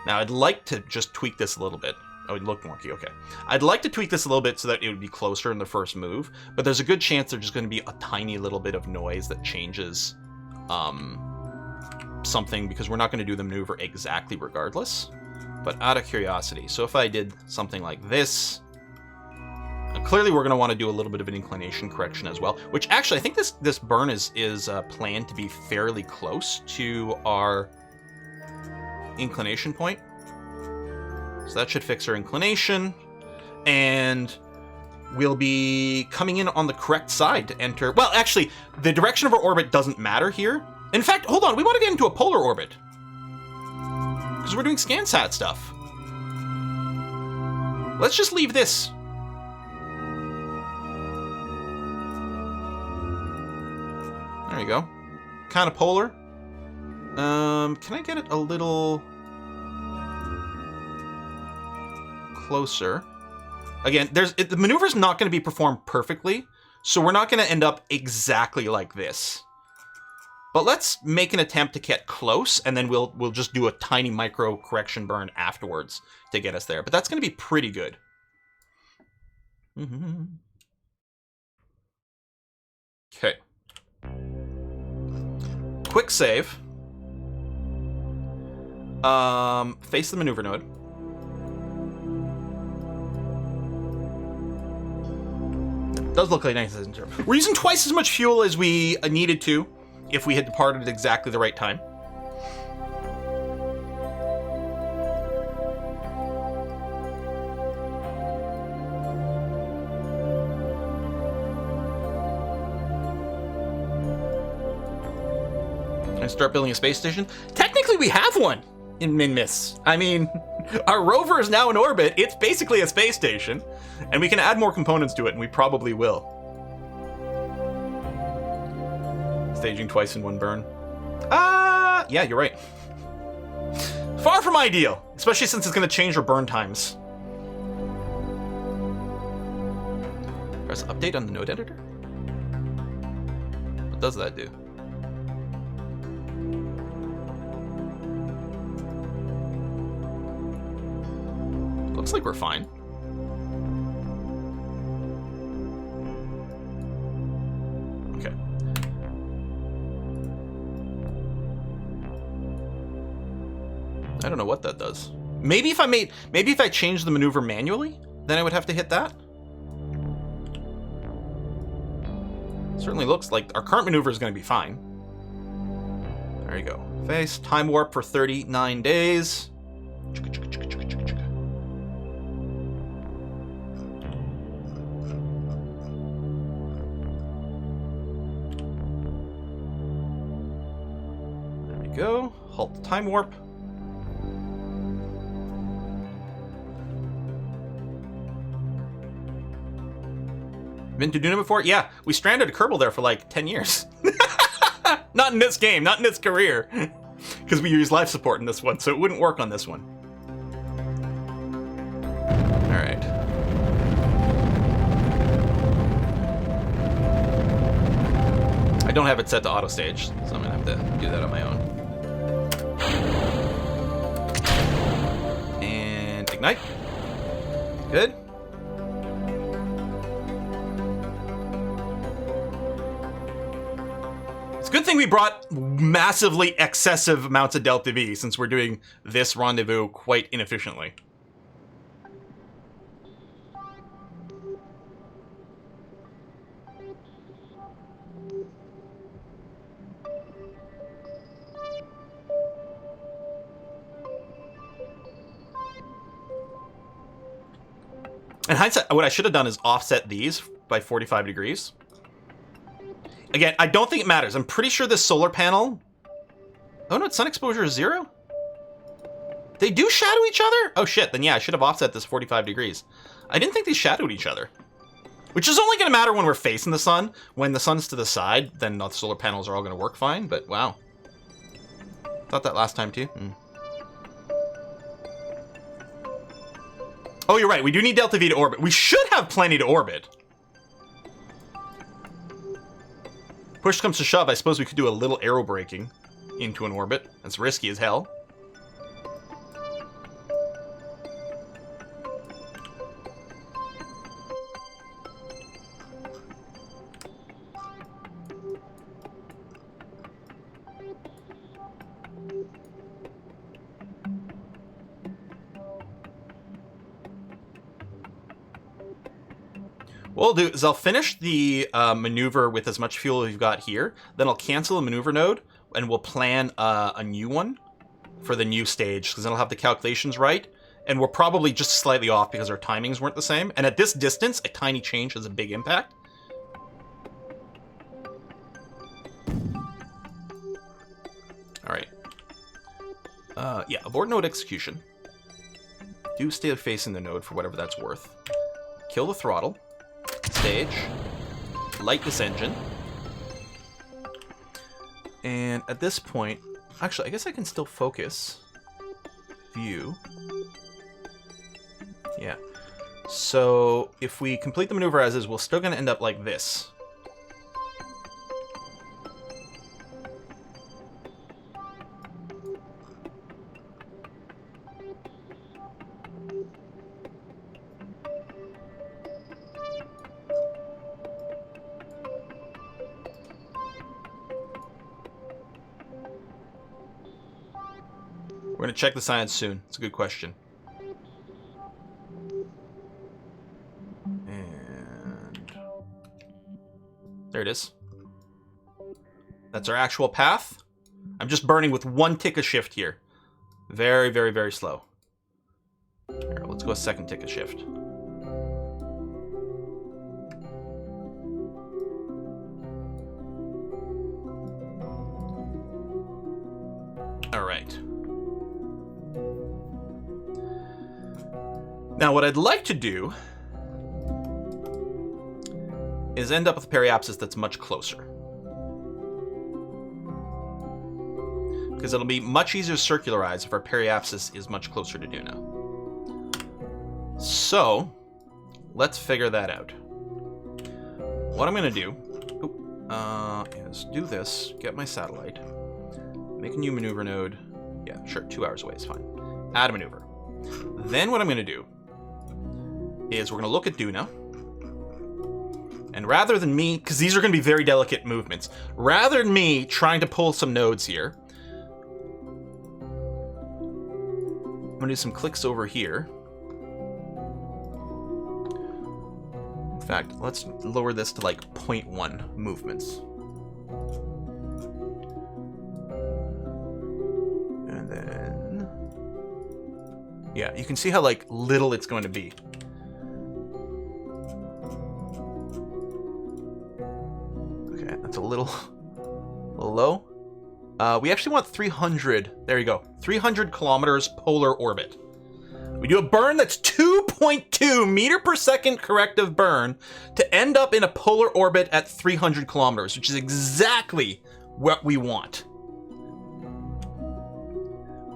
Now, I'd like to just tweak this a little bit. Oh, it looked wonky, okay. I'd like to tweak this a little bit so that it would be closer in the first move, but there's a good chance there's just going to be a tiny little bit of noise that changes something, because we're not going to do the maneuver exactly regardless, but out of curiosity. So if I did something like this, clearly we're going to want to do a little bit of an inclination correction as well, which actually I think this burn is planned to be fairly close to our inclination point. So that should fix our inclination, and we'll be coming in on the correct side to enter. Well, actually, the direction of our orbit doesn't matter here. In fact, hold on, we want to get into a polar orbit, because we're doing ScanSat stuff. Let's just leave this. There you go. Kind of polar. Can I get it a little closer? Again, the maneuver's not going to be performed perfectly, so we're not going to end up exactly like this. But let's make an attempt to get close, and then we'll just do a tiny micro correction burn afterwards to get us there. But that's going to be pretty good. Okay. Quick save. Face the maneuver node. Does look like nice. We're using twice as much fuel as we needed to if we had departed at exactly the right time. Can I start building a space station? Technically, we have one in Minmus. I mean, our rover is now in orbit. It's basically a space station, and we can add more components to it, and we probably will. Staging twice in one burn. Yeah, you're right. Far from ideal, especially since it's going to change our burn times. Press update on the node editor. What does that do? Looks like we're fine. Okay. I don't know what that does. Maybe if I change the maneuver manually, then I would have to hit that. Certainly looks like our current maneuver is going to be fine. There you go. Face, time warp for 39 days. Go. Halt the time warp. Been to Duna before? Yeah, we stranded a Kerbal there for like 10 years. Not in this game, not in this career. Because we use life support in this one, so it wouldn't work on this one. Alright. I don't have it set to auto stage, so I'm gonna have to do that on my own. And ignite. Good. It's a good thing we brought massively excessive amounts of Delta V, since we're doing this rendezvous quite inefficiently. In hindsight, what I should have done is offset these by 45 degrees. Again, I don't think it matters. I'm pretty sure this solar panel... Oh no, its sun exposure is 0? They do shadow each other? Oh shit, then yeah, I should have offset this 45 degrees. I didn't think they shadowed each other. Which is only going to matter when we're facing the sun. When the sun's to the side, then the solar panels are all going to work fine, but wow. Thought that last time too. Oh, you're right. We do need delta V to orbit. We should have plenty to orbit. Push comes to shove, I suppose we could do a little aero braking into an orbit. That's risky as hell. What I'll do is I'll finish the maneuver with as much fuel as we've got here. Then I'll cancel a maneuver node, and we'll plan a new one for the new stage, because then I'll have the calculations right. And we're probably just slightly off because our timings weren't the same. And at this distance, a tiny change has a big impact. All right. Yeah, abort node execution. Do stay facing the node for whatever that's worth. Kill the throttle. Stage. Light this engine. And at this point, actually, I guess I can still focus. View. Yeah. So if we complete the maneuver as is, we're still going to end up like this. We're going to check the science soon. It's a good question. And there it is. That's our actual path. I'm just burning with 1 tick of shift here. Very, very, very slow. Here, let's go a second tick of shift. All right. Now, what I'd like to do is end up with a periapsis that's much closer. Because it'll be much easier to circularize if our periapsis is much closer to Duna. So, let's figure that out. What I'm going to do is do this, get my satellite, make a new maneuver node. Yeah, sure, 2 hours away is fine. Add a maneuver. Then what I'm going to do is we're going to look at Duna. And rather than me, because these are going to be very delicate movements, rather than me trying to pull some nodes here, I'm going to do some clicks over here. In fact, let's lower this to like 0.1 movements. And then, yeah, you can see how like little it's going to be. Okay, that's a little low. We actually want 300. There you go. 300 kilometers polar orbit. We do a burn that's 2.2 meter per second corrective burn to end up in a polar orbit at 300 kilometers, which is exactly what we want.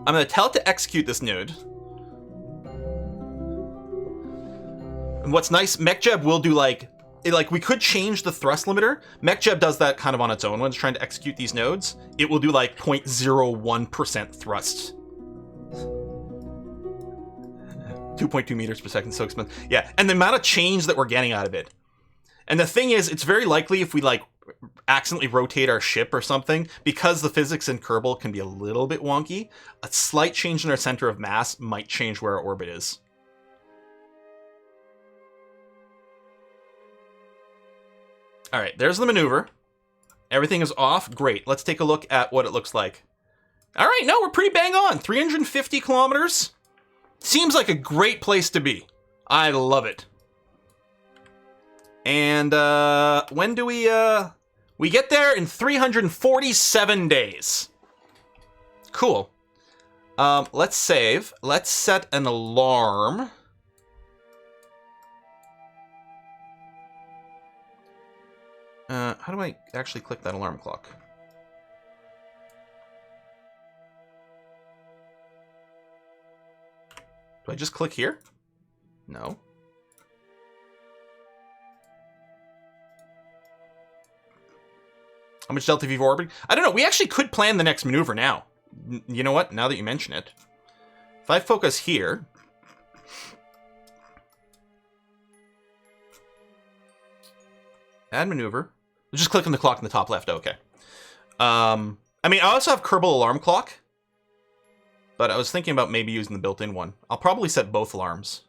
I'm going to tell it to execute this node. And what's nice, MechJeb will do like we could change the thrust limiter. MechJeb does that kind of on its own when it's trying to execute these nodes. It will do like 0.01% thrust. 2.2 meters per second, so expensive. Yeah, and the amount of change that we're getting out of it. And the thing is, it's very likely if we like accidentally rotate our ship or something, because the physics in Kerbal can be a little bit wonky, a slight change in our center of mass might change where our orbit is. All right, there's the maneuver. Everything is off. Great. Let's take a look at what it looks like. All right, no, we're pretty bang on. 350 kilometers. Seems like a great place to be. I love it. And when do we get there in 347 days. Cool. Let's save. Let's set an alarm. How do I actually click that alarm clock? Do I just click here? No. How much delta V for orbiting? I don't know. We actually could plan the next maneuver now. You know what? Now that you mention it. If I focus here... Add maneuver. We'll just click on the clock in the top left. Okay. I mean, I also have Kerbal alarm clock. But I was thinking about maybe using the built-in one. I'll probably set both alarms.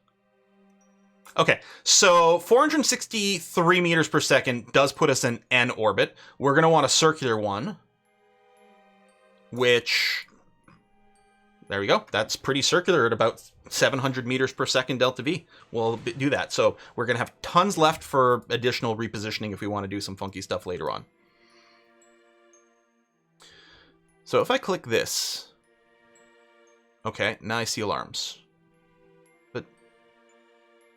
Okay, so 463 meters per second does put us in N orbit. We're going to want a circular one. Which... There we go. That's pretty circular at about 700 meters per second delta V. We'll do that. So we're going to have tons left for additional repositioning if we want to do some funky stuff later on. So if I click this... Okay, now I see alarms.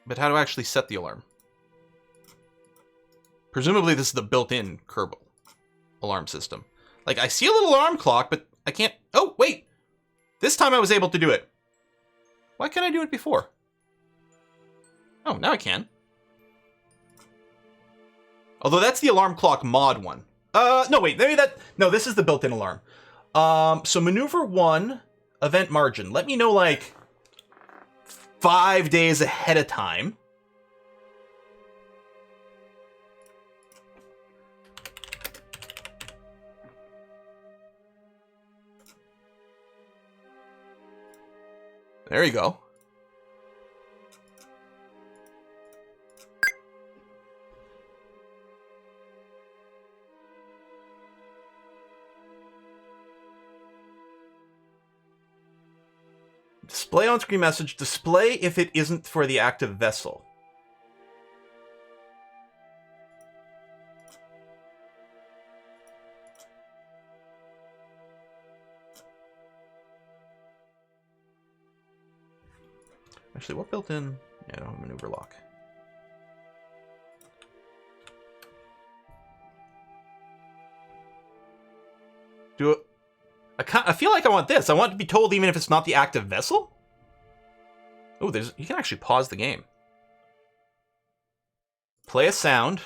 But how do I actually set the alarm? Presumably this is the built-in Kerbal alarm system. Like, I see a little alarm clock, but I can't... Oh, wait! This time I was able to do it. Why can't I do it before? Oh, now I can. Although that's the alarm clock mod one. No, wait, maybe that... No, this is the built-in alarm. So maneuver 1, event margin. Let me know, like... 5 days ahead of time. There you go. Display on-screen message. Display if it isn't for the active vessel. Actually, what built in? Yeah, I don't have maneuver lock. Do it. I feel like I want this. I want to be told even if it's not the active vessel. Oh, you can actually pause the game. Play a sound.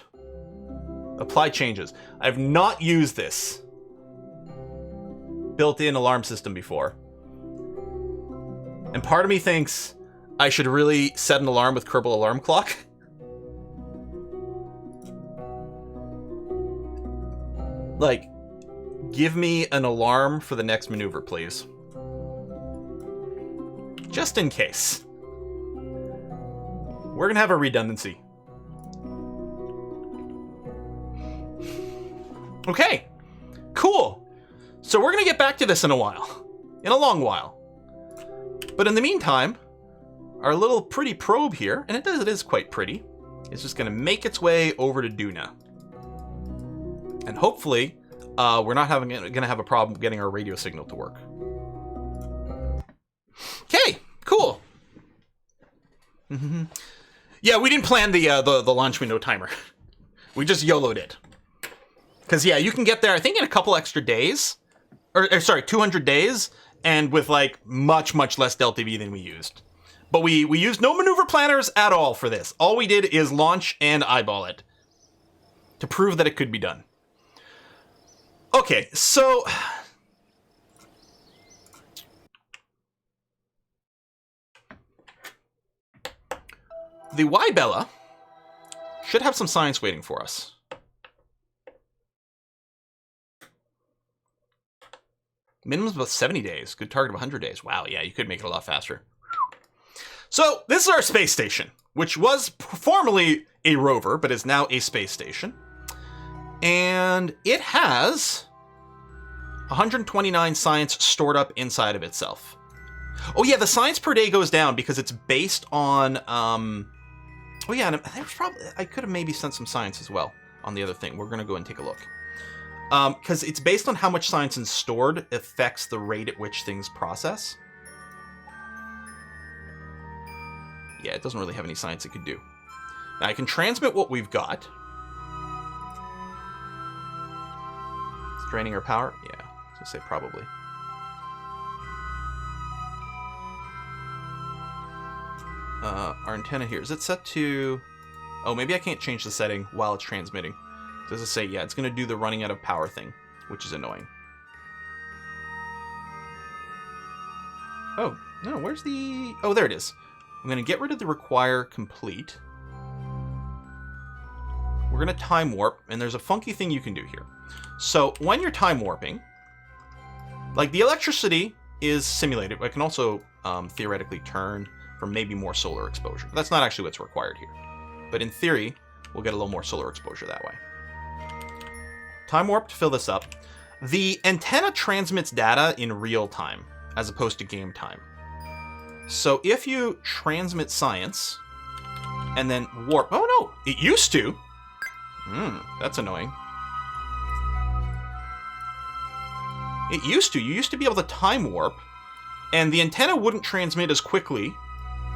Apply changes. I've not used this built-in alarm system before. And part of me thinks I should really set an alarm with Kerbal alarm clock. Like, give me an alarm for the next maneuver, please. Just in case. We're gonna have a redundancy. Okay, cool. So we're gonna get back to this in a while. In a long while. But in the meantime, our little pretty probe here, and it is quite pretty, is just gonna make its way over to Duna. And hopefully, we're not gonna have a problem getting our radio signal to work. Okay, cool. Yeah, we didn't plan the launch window timer. We just YOLO'd it. Because yeah, you can get there, I think, in a couple extra days, or sorry, 200 days, and with like much less delta V than we used. But we used no maneuver planners at all for this. All we did is launch and eyeball it to prove that it could be done. Okay, so the Y-Bella should have some science waiting for us. Minimum's about 70 days. Good target of 100 days. Wow, yeah, you could make it a lot faster. So, this is our space station, which was formerly a rover, but is now a space station. And it has 129 science stored up inside of itself. Oh yeah, the science per day goes down because it's based on... Oh yeah, and I could have maybe sent some science as well on the other thing. We're going to go and take a look. Because it's based on how much science is stored affects the rate at which things process. Yeah, it doesn't really have any science it could do. Now, I can transmit what we've got. It's draining our power? Yeah, I was going to say probably. our antenna here. Is it set to... Oh, maybe I can't change the setting while it's transmitting. Does it say, yeah, it's going to do the running out of power thing, which is annoying. Oh, no, where's the... Oh, there it is. I'm going to get rid of the require complete. We're going to time warp, and there's a funky thing you can do here. So when you're time warping, like the electricity is simulated. I can also theoretically turn for maybe more solar exposure. That's not actually what's required here. But in theory, we'll get a little more solar exposure that way. Time warp to fill this up. The antenna transmits data in real time, as opposed to game time. So if you transmit science, and then warp... Oh no, it used to. That's annoying. It used to. You used to be able to time warp, and the antenna wouldn't transmit as quickly,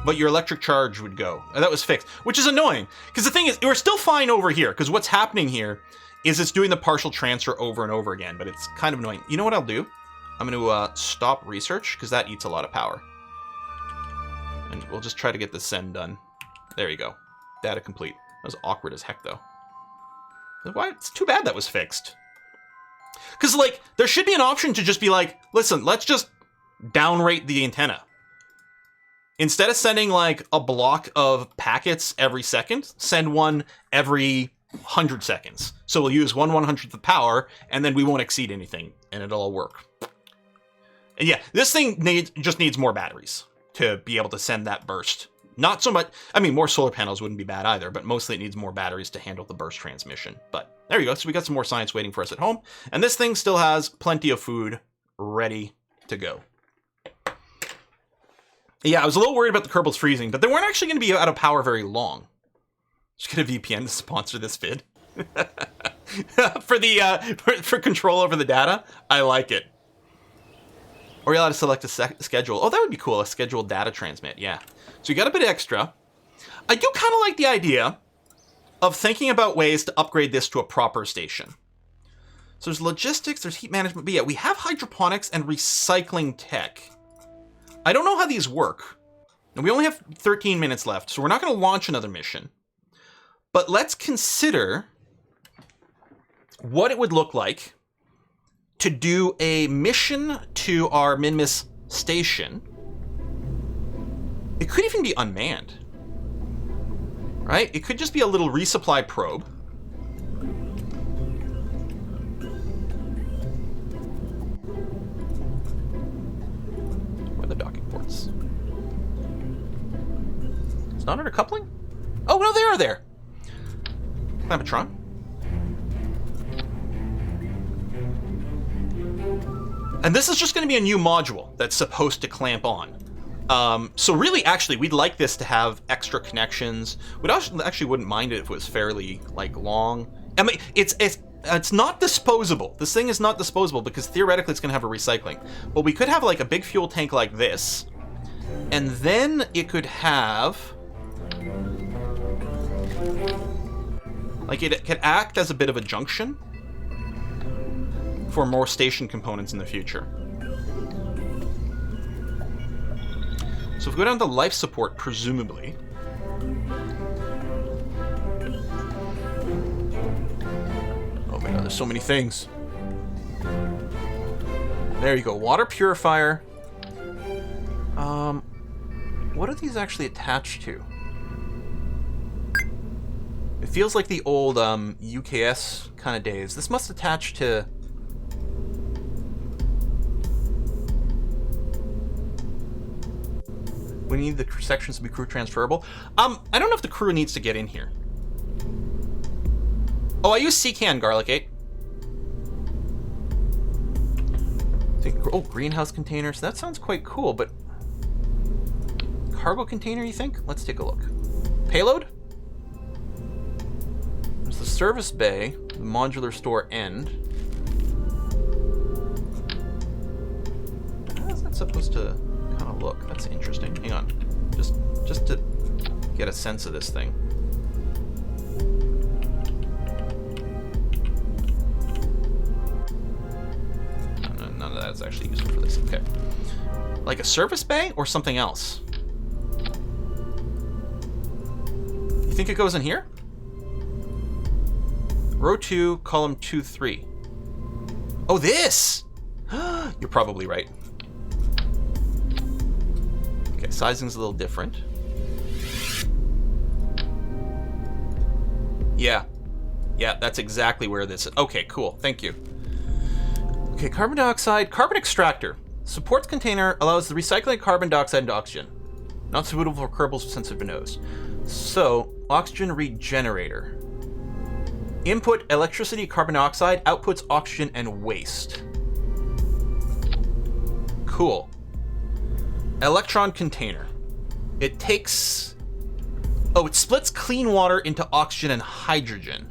but your electric charge would go. And that was fixed, which is annoying. Because the thing is, we're still fine over here, because what's happening here is it's doing the partial transfer over and over again, but it's kind of annoying. You know what I'll do? I'm going to stop research, because that eats a lot of power. And we'll just try to get the send done. There you go. Data complete. That was awkward as heck, though. Why? It's too bad that was fixed. Because, like, there should be an option to just be like, listen, let's just downrate the antenna. Instead of sending, like, a block of packets every second, send one every 100 seconds. So we'll use 1/100th of power, and then we won't exceed anything, and it'll all work. And yeah, this thing just needs more batteries to be able to send that burst. Not so much, I mean, more solar panels wouldn't be bad either, but mostly it needs more batteries to handle the burst transmission. But there you go, so we got some more science waiting for us at home, and this thing still has plenty of food ready to go. Yeah, I was a little worried about the Kerbals freezing, but they weren't actually going to be out of power very long. Just get a VPN to sponsor this vid. for control over the data, I like it. Or you're allowed to select a schedule. Oh, that would be cool, a scheduled data transmit, yeah. So you got a bit extra. I do kind of like the idea of thinking about ways to upgrade this to a proper station. So there's logistics, there's heat management, but yeah, we have hydroponics and recycling tech. I don't know how these work. And we only have 13 minutes left, so we're not going to launch another mission. But let's consider what it would look like to do a mission to our Minmus station. It could even be unmanned, right? It could just be a little resupply probe. Where are the docking ports? It's not under coupling? Oh, no, they are there. Clampatron. And this is just going to be a new module that's supposed to clamp on. So really, actually, we'd like this to have extra connections. We'd actually wouldn't mind it if it was fairly, like, long. I mean, it's not disposable. This thing is not disposable because theoretically it's going to have a recycling. But we could have, like, a big fuel tank like this. And then it could have... Like, it could act as a bit of a junction for more station components in the future. So if we go down to life support, presumably... Oh my god, there's so many things. There you go, water purifier. What are these actually attached to? It feels like the old UKS kind of days. This must attach to... We need the sections to be crew transferable. I don't know if the crew needs to get in here. Oh, I use C-Can, Garlic 8. Oh, greenhouse containers. That sounds quite cool, but... Cargo container, you think? Let's take a look. Payload? There's the service bay, the modular store end. How's that supposed to kind of look? That's interesting. Hang on. Just to get a sense of this thing. None of that is actually useful for this. Okay. Like a service bay or something else? think it goes in here? Row 2, column 2, 3. Oh, this! You're probably right. Okay, sizing's a little different. Yeah. Yeah, that's exactly where this is. Okay, cool. Thank you. Okay, carbon dioxide. Carbon extractor. Supports container, allows the recycling of carbon dioxide into oxygen. Not suitable for Kerbals with sensitive nose. So, oxygen regenerator. Input electricity, carbon dioxide. Outputs oxygen and waste. Cool. Electron container. It takes... Oh, it splits clean water into oxygen and hydrogen.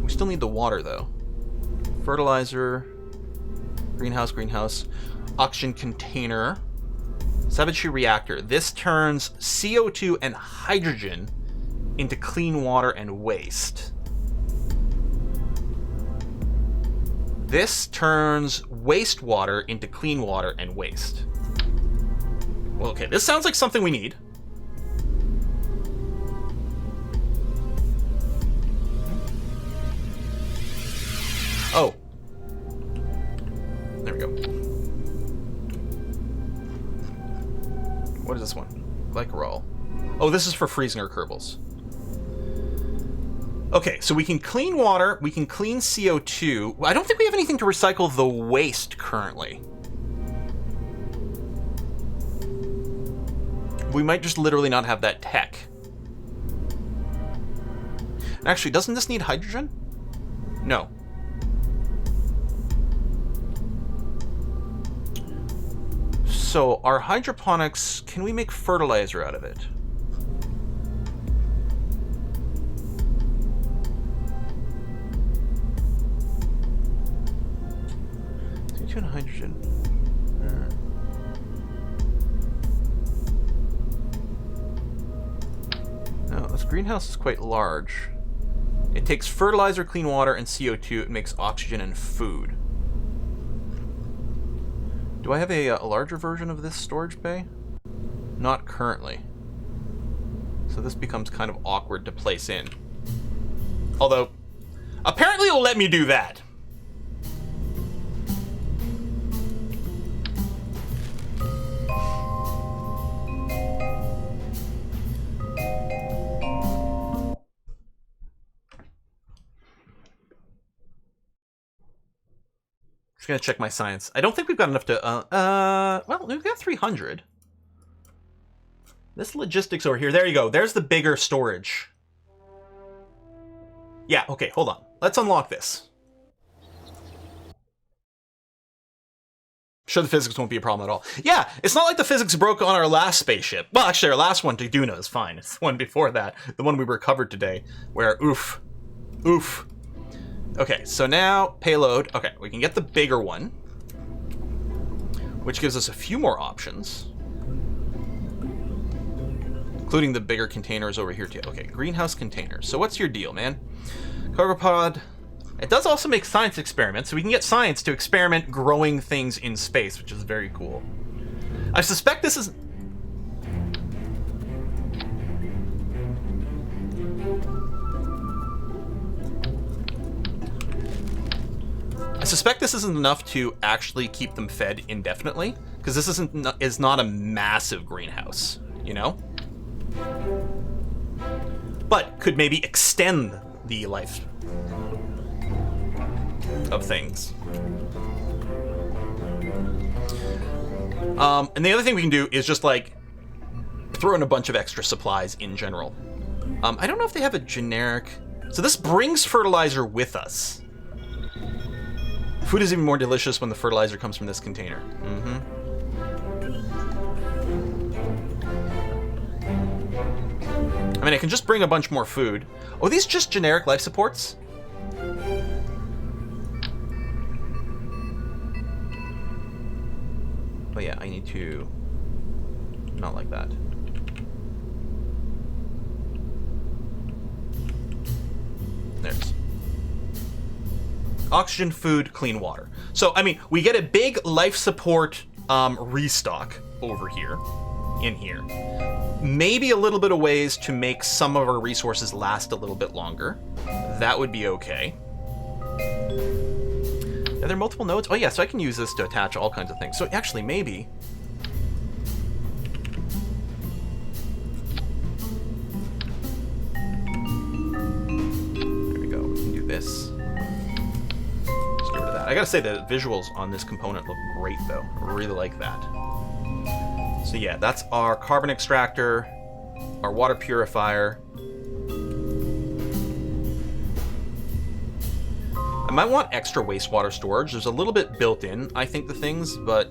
We still need the water, though. Fertilizer. Greenhouse. Oxygen container. Savagery reactor. This turns CO2 and hydrogen into clean water and waste. This turns wastewater into clean water and waste. Well, okay, this sounds like something we need. Oh. There we go. What is this one? Glycerol. Oh, this is for freezing our Kerbals. Okay, so we can clean water, we can clean CO2. I don't think we have anything to recycle the waste currently. We might just literally not have that tech. Actually, doesn't this need hydrogen? No. So, our hydroponics, can we make fertilizer out of it? CO2 and hydrogen. No, this greenhouse is quite large. It takes fertilizer, clean water, and CO2. It makes oxygen and food. Do I have a larger version of this storage bay? Not currently. So this becomes kind of awkward to place in. Although, apparently it'll let me do that. Just gonna check my science. I don't think we've got enough to, well, we've got 300. This logistics over here, there you go. There's the bigger storage. Yeah, okay, hold on. Let's unlock this. I'm sure the physics won't be a problem at all. Yeah, it's not like the physics broke on our last spaceship. Well, actually, our last one to Duna is fine. It's the one before that, the one we recovered today, where, oof. Okay, so now, payload. Okay, we can get the bigger one, which gives us a few more options, including the bigger containers over here too. Okay, greenhouse containers. So what's your deal, man? Cargo pod. It does also make science experiments, so we can get science to experiment growing things in space, which is very cool. I suspect this is... I suspect this isn't enough to actually keep them fed indefinitely, because this is not a massive greenhouse, you know? But could maybe extend the life of things. And the other thing we can do is just like throw in a bunch of extra supplies in general. I don't know if they have a generic... So this brings fertilizer with us. Food is even more delicious when the fertilizer comes from this container. I mean, I can just bring a bunch more food. Oh, are these just generic life supports? Oh yeah, I need to... Not like that. There's... Oxygen, food, clean water. So, I mean, we get a big life support restock over here, in here. maybe a little bit of ways to make some of our resources last a little bit longer. That would be okay. Are there multiple nodes? Oh yeah, so I can use this to attach all kinds of things. So actually, maybe... There we go, we can do this. Let's get rid of that. I gotta say, the visuals on this component look great, though. I really like that. So yeah, that's our carbon extractor, our water purifier. I might want extra wastewater storage. There's a little bit built in, I think, the things, but...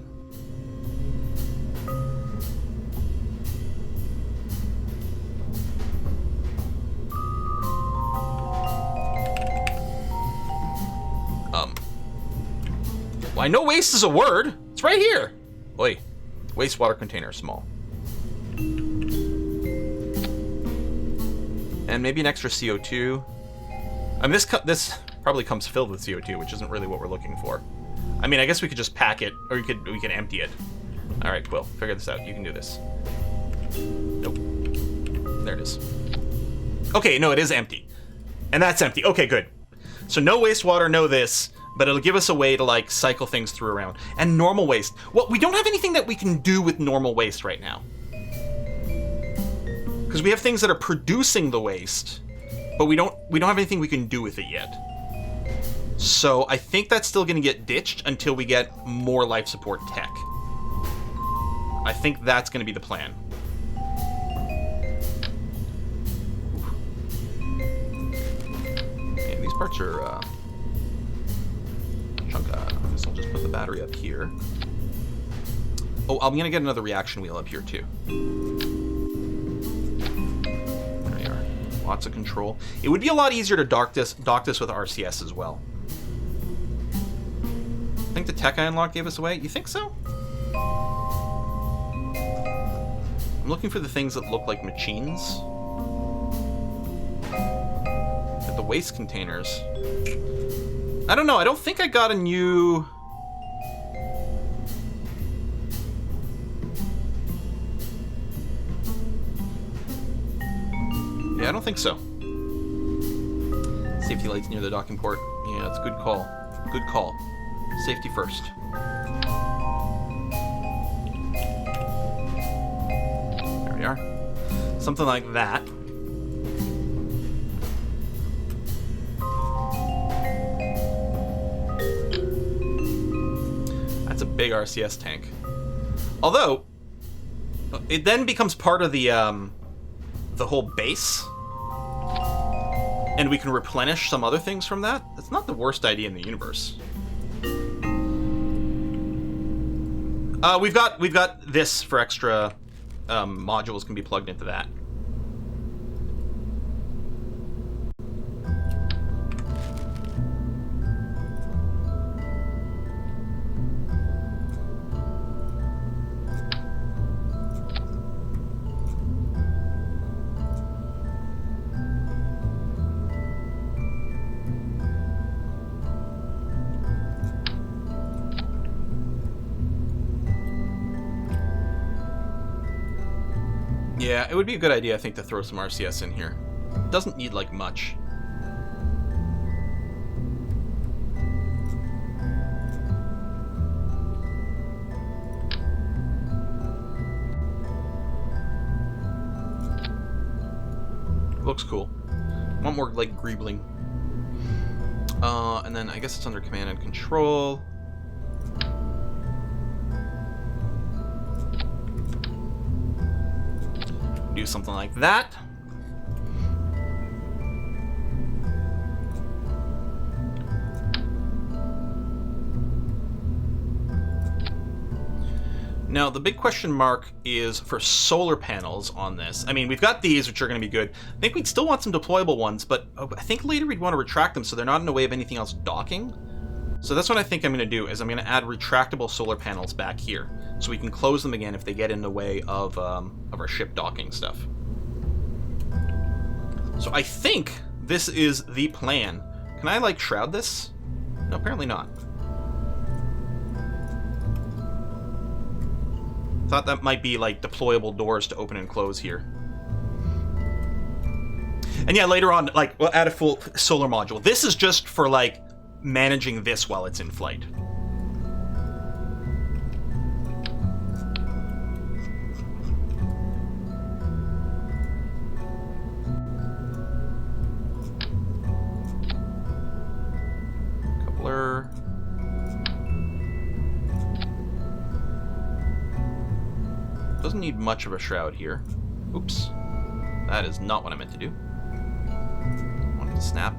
Well, I know waste is a word. It's right here. Oi. Wastewater container, small. And maybe an extra CO2. I mean, this probably comes filled with CO2, which isn't really what we're looking for. I mean, I guess we could just pack it, or we could empty it. All right, Quill, figure this out. You can do this. Nope. There it is. Okay, no, it is empty. And that's empty. Okay, good. So no wastewater, no this. But it'll give us a way to, like, cycle things through around. And normal waste. Well, we don't have anything that we can do with normal waste right now. Because we have things that are producing the waste, but we don't have anything we can do with it yet. So I think that's still going to get ditched until we get more life support tech. I think that's going to be the plan. Man, these parts are... I guess I'll just put the battery up here. Oh, I'm gonna get another reaction wheel up here too. There we are. Lots of control. It would be a lot easier to dock this with RCS as well. I think the tech I unlocked gave us away. You think so? I'm looking for the things that look like machines. At the waste containers. I don't know, I don't think I got a new... Yeah, I don't think so. Safety lights near the docking port. Yeah, it's a good call. Good call. Safety first. There we are. Something like that. That's a big RCS tank. Although, it then becomes part of the whole base. And we can replenish some other things from that. That's not the worst idea in the universe. We've got this for extra modules can be plugged into that. Yeah, it would be a good idea, I think, to throw some RCS in here. It doesn't need, like, much. Looks cool. Want more, like, greebling. And then I guess it's under command and control. Do something like that. Now, the big question mark is for solar panels on this. I mean, we've got these, which are going to be good. I think we'd still want some deployable ones, but I think later we'd want to retract them so they're not in the way of anything else docking. So that's what I think I'm going to do, is I'm going to add retractable solar panels back here, so we can close them again if they get in the way of our ship docking stuff. So I think this is the plan. Can I, like, shroud this? No, apparently not. Thought that might be like deployable doors to open and close here. And yeah, later on, like, we'll add a full solar module. This is just for, like, managing this while it's in flight. Coupler. Doesn't need much of a shroud here. Oops. That is not what I meant to do. Wanted to snap.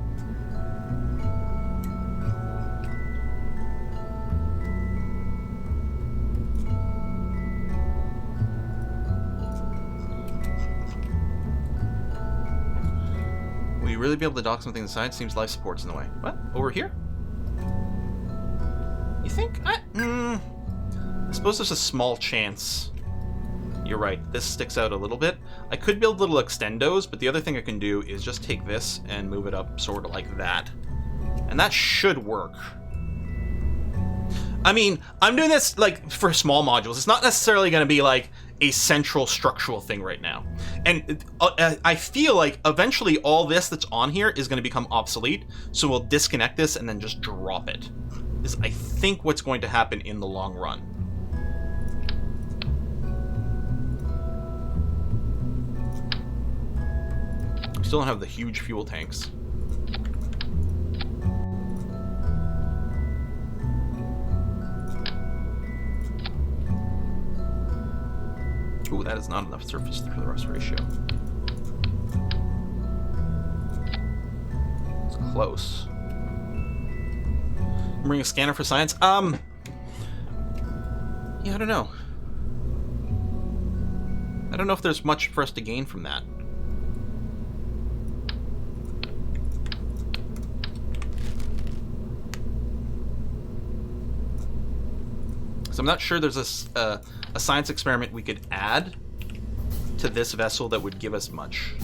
Will you really be able to dock something inside? Seems life support's in the way. What? Over here? You think? I suppose there's a small chance. You're right, this sticks out a little bit. I could build little extendos, but the other thing I can do is just take this and move it up sort of like that. And that should work. I mean, I'm doing this like for small modules. It's not necessarily going to be like a central structural thing right now. And I feel like eventually all this that's on here is going to become obsolete, so we'll disconnect this and then just drop it. This is, I think, what's going to happen in the long run. Still don't have the huge fuel tanks. Ooh, that is not enough surface for the rust ratio. It's close. Bring a scanner for science. Yeah, I don't know. I don't know if there's much for us to gain from that. So I'm not sure there's a science experiment we could add to this vessel that would give us much.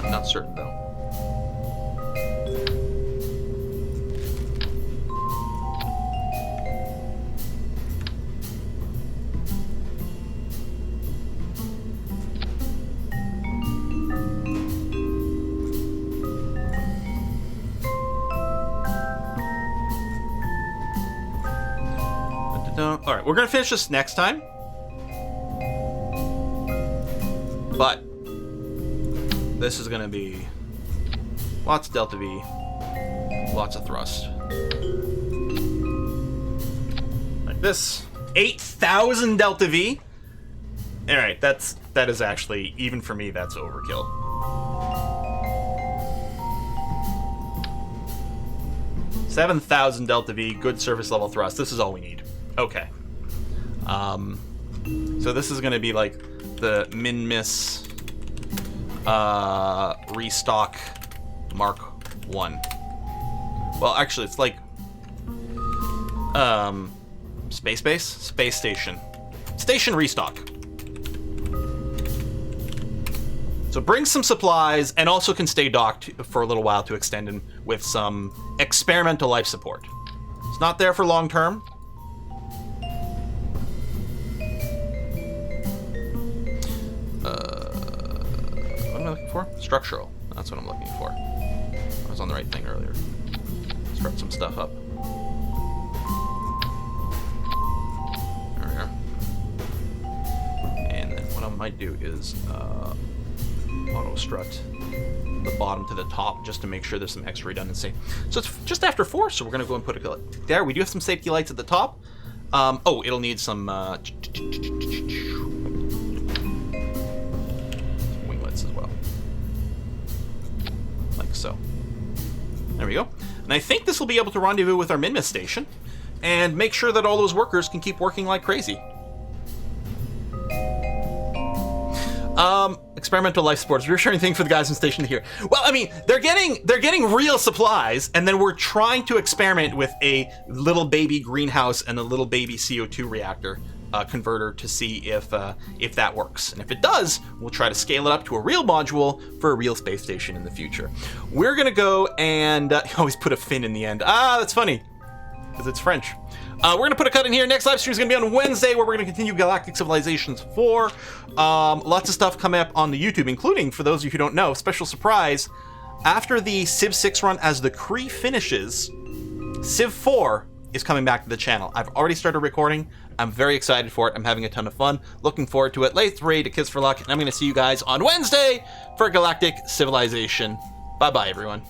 I'm not certain though. Alright, we're gonna finish this next time. But this is gonna be lots of Delta V, lots of thrust. Like this. 8,000 Delta V? Alright, that is actually, even for me, that's overkill. $7,000 Delta V, good surface level thrust. This is all we need. Okay. So this is going to be like the min-miss restock Mark 1. Well, actually, it's like space base? Space station. Station restock. So bring some supplies and also can stay docked for a little while to extend in with some experimental life support. It's not there for long term. What am I looking for? Structural. That's what I'm looking for. I was on the right thing earlier. Start some stuff up. There we go. And then what I might do is auto strut the bottom to the top just to make sure there's some extra redundancy. So it's just after 4, so we're going to go and put it there. We do have some safety lights at the top. Oh, it'll need some winglets as well. Like so. There we go. And I think this will be able to rendezvous with our Minmus station and make sure that all those workers can keep working like crazy. Experimental life supports. Reassuring thing for the guys in station to hear. Well, I mean, they're getting real supplies, and then we're trying to experiment with a little baby greenhouse and a little baby CO2 reactor converter to see if that works. And if it does, we'll try to scale it up to a real module for a real space station in the future. We're gonna go and always put a fin in the end. That's funny because it's French. We're gonna put a cut in here. Next live stream is gonna be on Wednesday, where we're gonna continue Galactic Civilizations 4. Lots of stuff coming up on the YouTube, including, for those of you who don't know, special surprise. After the Civ 6 run as the Kree finishes, Civ 4 is coming back to the channel. I've already started recording. I'm very excited for it. I'm having a ton of fun. Looking forward to it. Let's raid a Kiss for Luck, and I'm going to see you guys on Wednesday for Galactic Civilization. Bye-bye, everyone.